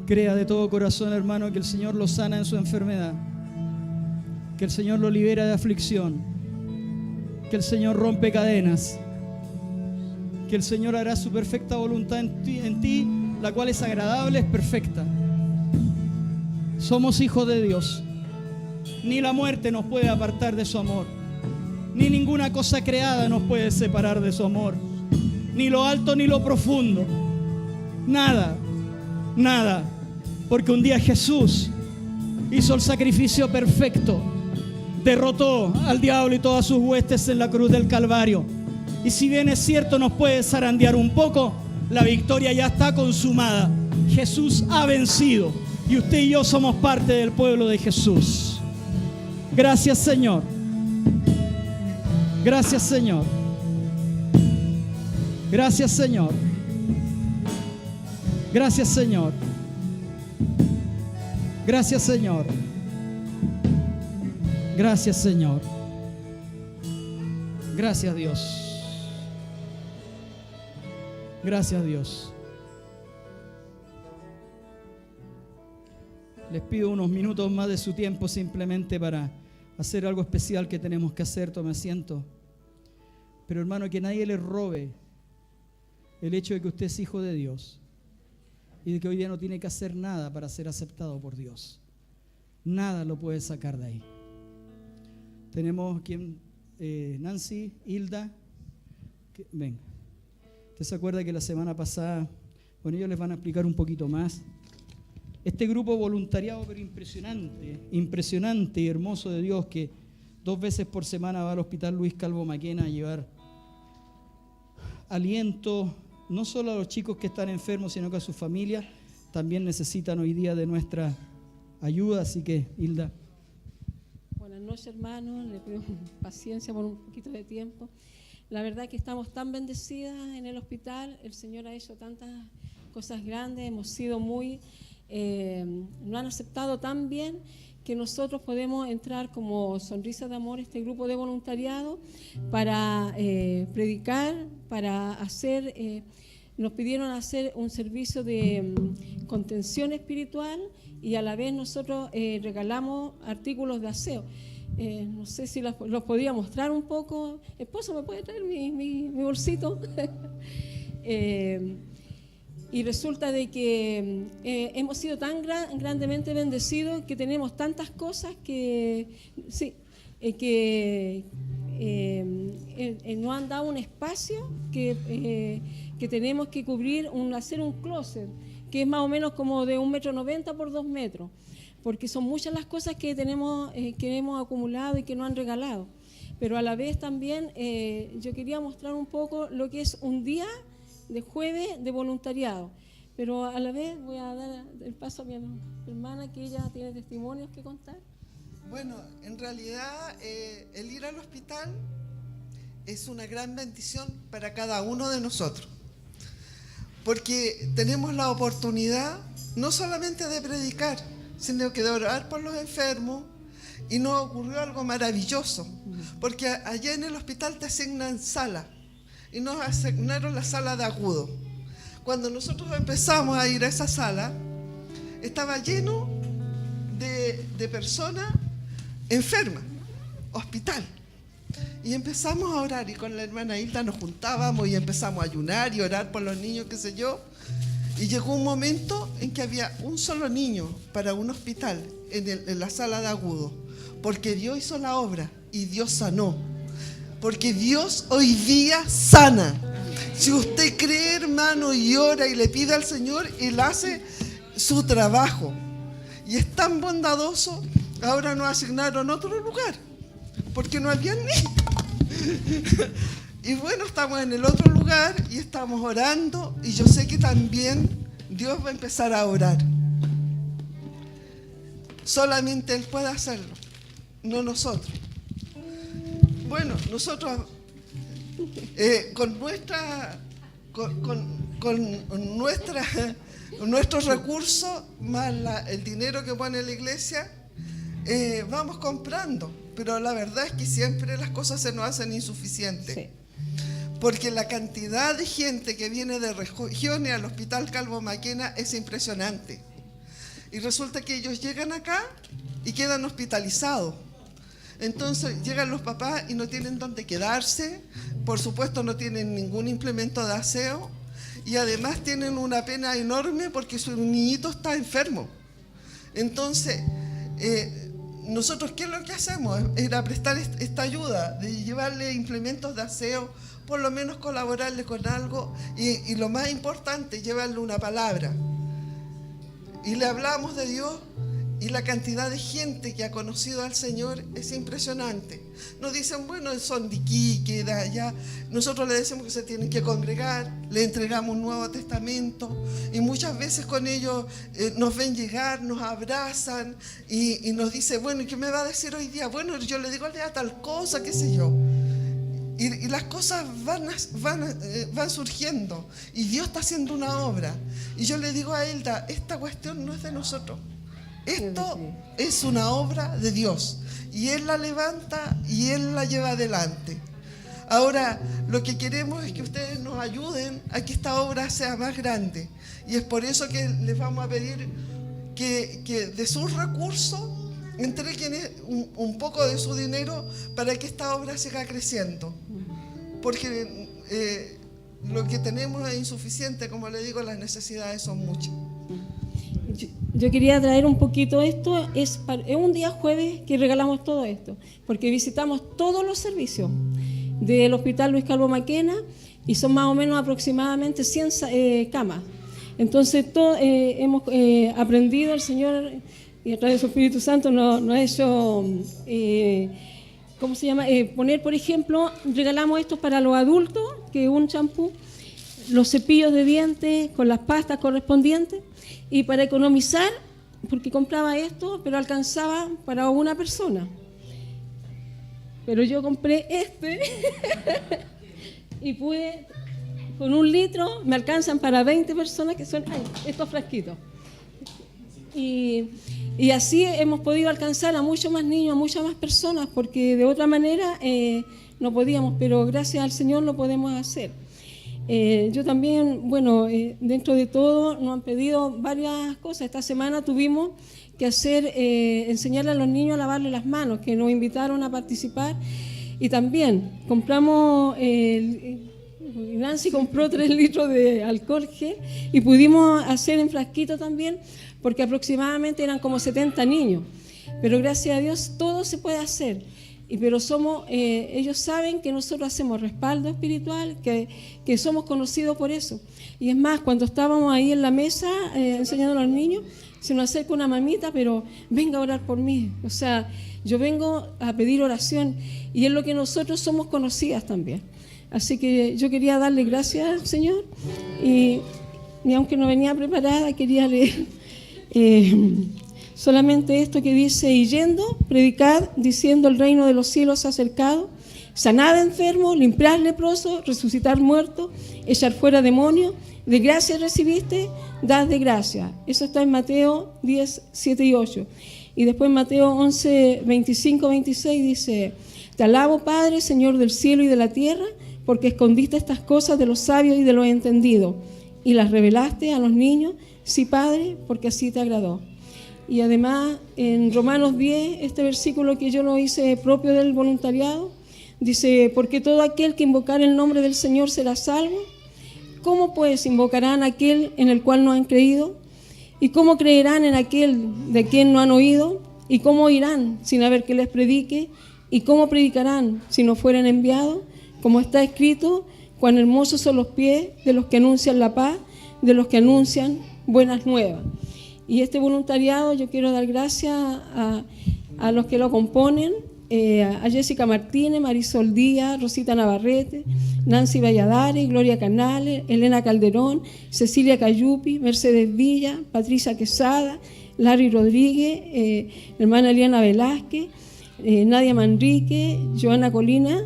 Crea de todo corazón, hermano, que el Señor lo sana en su enfermedad, que el Señor lo libera de aflicción, que el Señor rompe cadenas, que el Señor hará su perfecta voluntad en ti, la cual es agradable, es perfecta. Somos hijos de Dios. Ni la muerte nos puede apartar de su amor, ni ninguna cosa creada nos puede separar de su amor, ni lo alto ni lo profundo, nada, nada. Porque un día Jesús hizo el sacrificio perfecto, derrotó al diablo y todas sus huestes en la cruz del Calvario. Y si bien es cierto nos puede zarandear un poco, la victoria ya está consumada. Jesús ha vencido y usted y yo somos parte del pueblo de Jesús. Gracias, Señor. Gracias, Señor. Gracias, Señor. Gracias, Señor. Gracias, Señor. Gracias, Señor. Gracias, Dios. Gracias, Dios. Les pido unos minutos más de su tiempo simplemente para hacer algo especial que tenemos que hacer. Tome asiento. Pero hermano, que nadie le robe el hecho de que usted es hijo de Dios y de que hoy día no tiene que hacer nada para ser aceptado por Dios. Nada lo puede sacar de ahí. Tenemos aquí Nancy, Hilda. Ven. ¿Usted se acuerda que la semana pasada, bueno, ellos les van a explicar un poquito más? Este grupo voluntariado, pero impresionante, impresionante y hermoso de Dios, que 2 veces por semana va al Hospital Luis Calvo Maquena a llevar aliento, no solo a los chicos que están enfermos, sino que a sus familias también necesitan hoy día de nuestra ayuda. Así que, Hilda. Buenas noches, hermanos. Le pido paciencia por un poquito de tiempo. La verdad que estamos tan bendecidas en el hospital. El Señor ha hecho tantas cosas grandes. Hemos sido muy... nos han aceptado tan bien que nosotros podemos entrar como Sonrisa de Amor, este grupo de voluntariado, para predicar, para hacer, nos pidieron hacer un servicio de contención espiritual y a la vez nosotros regalamos artículos de aseo. No sé si los podía mostrar un poco. Esposo, ¿me puede traer mi bolsito? Y resulta de que hemos sido tan grandemente bendecidos que tenemos tantas cosas que nos han dado un espacio que tenemos que cubrir, hacer un closet, que es más o menos como de 1,90 m por 2 metros, porque son muchas las cosas que hemos acumulado y que nos han regalado. Pero a la vez también yo quería mostrar un poco lo que es un día de jueves de voluntariado, pero a la vez voy a dar el paso a mi hermana, que ella tiene testimonios que contar. Bueno, en realidad el ir al hospital es una gran bendición para cada uno de nosotros, porque tenemos la oportunidad no solamente de predicar, sino que de orar por los enfermos, y nos ocurrió algo maravilloso, porque allá en el hospital te asignan salas, y nos asignaron la sala de agudo. Cuando nosotros empezamos a ir a esa sala, estaba lleno de personas enfermas, hospital. Y empezamos a orar, y con la hermana Hilda nos juntábamos y empezamos a ayunar y orar por los niños, qué sé yo. Y llegó un momento en que había un solo niño para un hospital en la sala de agudo, porque Dios hizo la obra y Dios sanó. Porque Dios hoy día sana. Si usted cree, hermano, y ora y le pide al Señor, Él hace su trabajo. Y es tan bondadoso, ahora nos asignaron otro lugar, porque no había niños. Y bueno, estamos en el otro lugar y estamos orando, y yo sé que también Dios va a empezar a orar. Solamente Él puede hacerlo, no nosotros. Bueno, nosotros con nuestros recursos, más el dinero que pone la iglesia, vamos comprando, pero la verdad es que siempre las cosas se nos hacen insuficientes. Sí. Porque la cantidad de gente que viene de regiones al Hospital Calvo Maquena es impresionante. Y resulta que ellos llegan acá y quedan hospitalizados. Entonces llegan los papás y no tienen dónde quedarse, por supuesto no tienen ningún implemento de aseo, y además tienen una pena enorme porque su niñito está enfermo. Entonces, nosotros, ¿qué es lo que hacemos? Era prestar esta ayuda, de llevarle implementos de aseo, por lo menos colaborarle con algo, y lo más importante, llevarle una palabra. Y le hablamos de Dios. Y la cantidad de gente que ha conocido al Señor es impresionante. Nos dicen, bueno, son de Iquique, de allá. Nosotros le decimos que se tienen que congregar, le entregamos un Nuevo Testamento, y muchas veces con ellos nos ven llegar, nos abrazan y nos dicen, bueno, ¿y qué me va a decir hoy día? Bueno, yo le digo a tal cosa, qué sé yo. Y las cosas van surgiendo, y Dios está haciendo una obra. Y yo le digo a Hilda, esta cuestión no es de nosotros. Esto es una obra de Dios, y Él la levanta y Él la lleva adelante. Ahora, lo que queremos es que ustedes nos ayuden a que esta obra sea más grande, y es por eso que les vamos a pedir que de sus recursos entreguen un poco de su dinero para que esta obra siga creciendo, porque lo que tenemos es insuficiente. Como le digo, las necesidades son muchas. Yo quería traer un poquito esto, es un día jueves que regalamos todo esto, porque visitamos todos los servicios del Hospital Luis Calvo Maquena, y son más o menos aproximadamente 100 camas. Entonces hemos aprendido, el Señor, y a través de su Espíritu Santo nos ha hecho, ¿cómo se llama? Poner, por ejemplo, regalamos esto para los adultos, que es un champú, los cepillos de dientes con las pastas correspondientes. Y para economizar, porque compraba esto, pero alcanzaba para una persona. Pero yo compré este y pude, con 1 litro, me alcanzan para 20 personas, que son estos frasquitos. Y Y así hemos podido alcanzar a muchos más niños, a muchas más personas, porque de otra manera no podíamos, pero gracias al Señor lo podemos hacer. Yo también, bueno, dentro de todo nos han pedido varias cosas. Esta semana tuvimos que enseñarle a los niños a lavarle las manos, que nos invitaron a participar. Y también compramos, Nancy compró 3 litros de alcohol gel y pudimos hacer en frasquito también, porque aproximadamente eran como 70 niños. Pero gracias a Dios todo se puede hacer. Pero ellos saben que nosotros hacemos respaldo espiritual, que somos conocidos por eso. Y es más, cuando estábamos ahí en la mesa enseñando a los niños, se nos acerca una mamita, pero venga a orar por mí. O sea, yo vengo a pedir oración y es lo que nosotros somos conocidas también. Así que yo quería darle gracias al Señor y aunque no venía preparada, quería leer solamente esto que dice: y yendo, predicad, diciendo el reino de los cielos se ha acercado, sanad enfermos, limpiar leprosos, resucitar muertos, echar fuera demonios, de gracia recibiste, dad de gracia. Eso está en Mateo 10, 7 y 8. Y después en Mateo 11, 25, 26 dice: te alabo, Padre, Señor del cielo y de la tierra, porque escondiste estas cosas de los sabios y de los entendidos, y las revelaste a los niños. Sí, Padre, porque así te agradó. Y además, en Romanos 10, este versículo que yo lo hice propio del voluntariado, dice: porque todo aquel que invocar el nombre del Señor será salvo. ¿Cómo pues invocarán a aquel en el cual no han creído? ¿Y cómo creerán en aquel de quien no han oído? ¿Y cómo oirán sin haber que les predique? ¿Y cómo predicarán si no fueren enviados? Como está escrito: cuán hermosos son los pies de los que anuncian la paz, de los que anuncian buenas nuevas. Y este voluntariado yo quiero dar gracias a los que lo componen, a Jessica Martínez, Marisol Díaz, Rosita Navarrete, Nancy Valladares, Gloria Canales, Elena Calderón, Cecilia Cayupi, Mercedes Villa, Patricia Quesada, Larry Rodríguez, hermana Eliana Velázquez, Nadia Manrique, Joana Colina,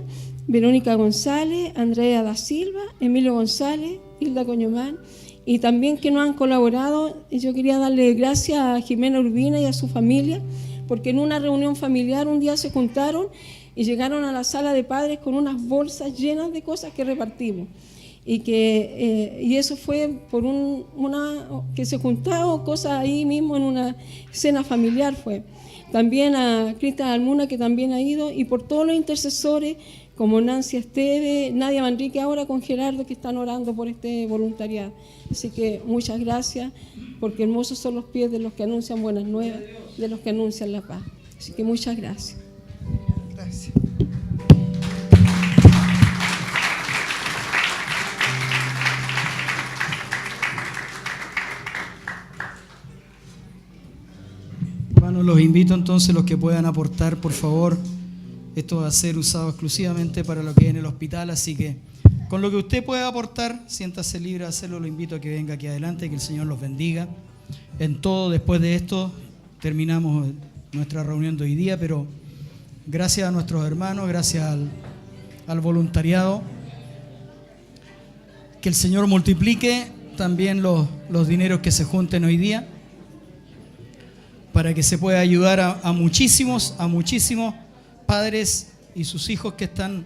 Verónica González, Andrea da Silva, Emilio González, Hilda Coñomán, y también que nos han colaborado. Yo quería darle gracias a Jimena Urbina y a su familia, porque en una reunión familiar un día se juntaron y llegaron a la sala de padres con unas bolsas llenas de cosas que repartimos. Y eso fue por que se juntaron cosas ahí mismo en una cena familiar fue. También a Cristian Almuna, que también ha ido, y por todos los intercesores, como Nancy Esteve, Nadia Manrique, ahora con Gerardo, que están orando por este voluntariado. Así que muchas gracias, porque hermosos son los pies de los que anuncian buenas nuevas, de los que anuncian la paz. Así que muchas gracias. Gracias. Hermanos, los invito entonces, los que puedan aportar, por favor. Esto va a ser usado exclusivamente para lo que es en el hospital, así que con lo que usted pueda aportar, siéntase libre de hacerlo. Lo invito a que venga aquí adelante, que el Señor los bendiga en todo. Después de esto terminamos nuestra reunión de hoy día, pero gracias a nuestros hermanos, gracias al voluntariado, que el Señor multiplique también los dineros que se junten hoy día, para que se pueda ayudar a muchísimos padres y sus hijos que están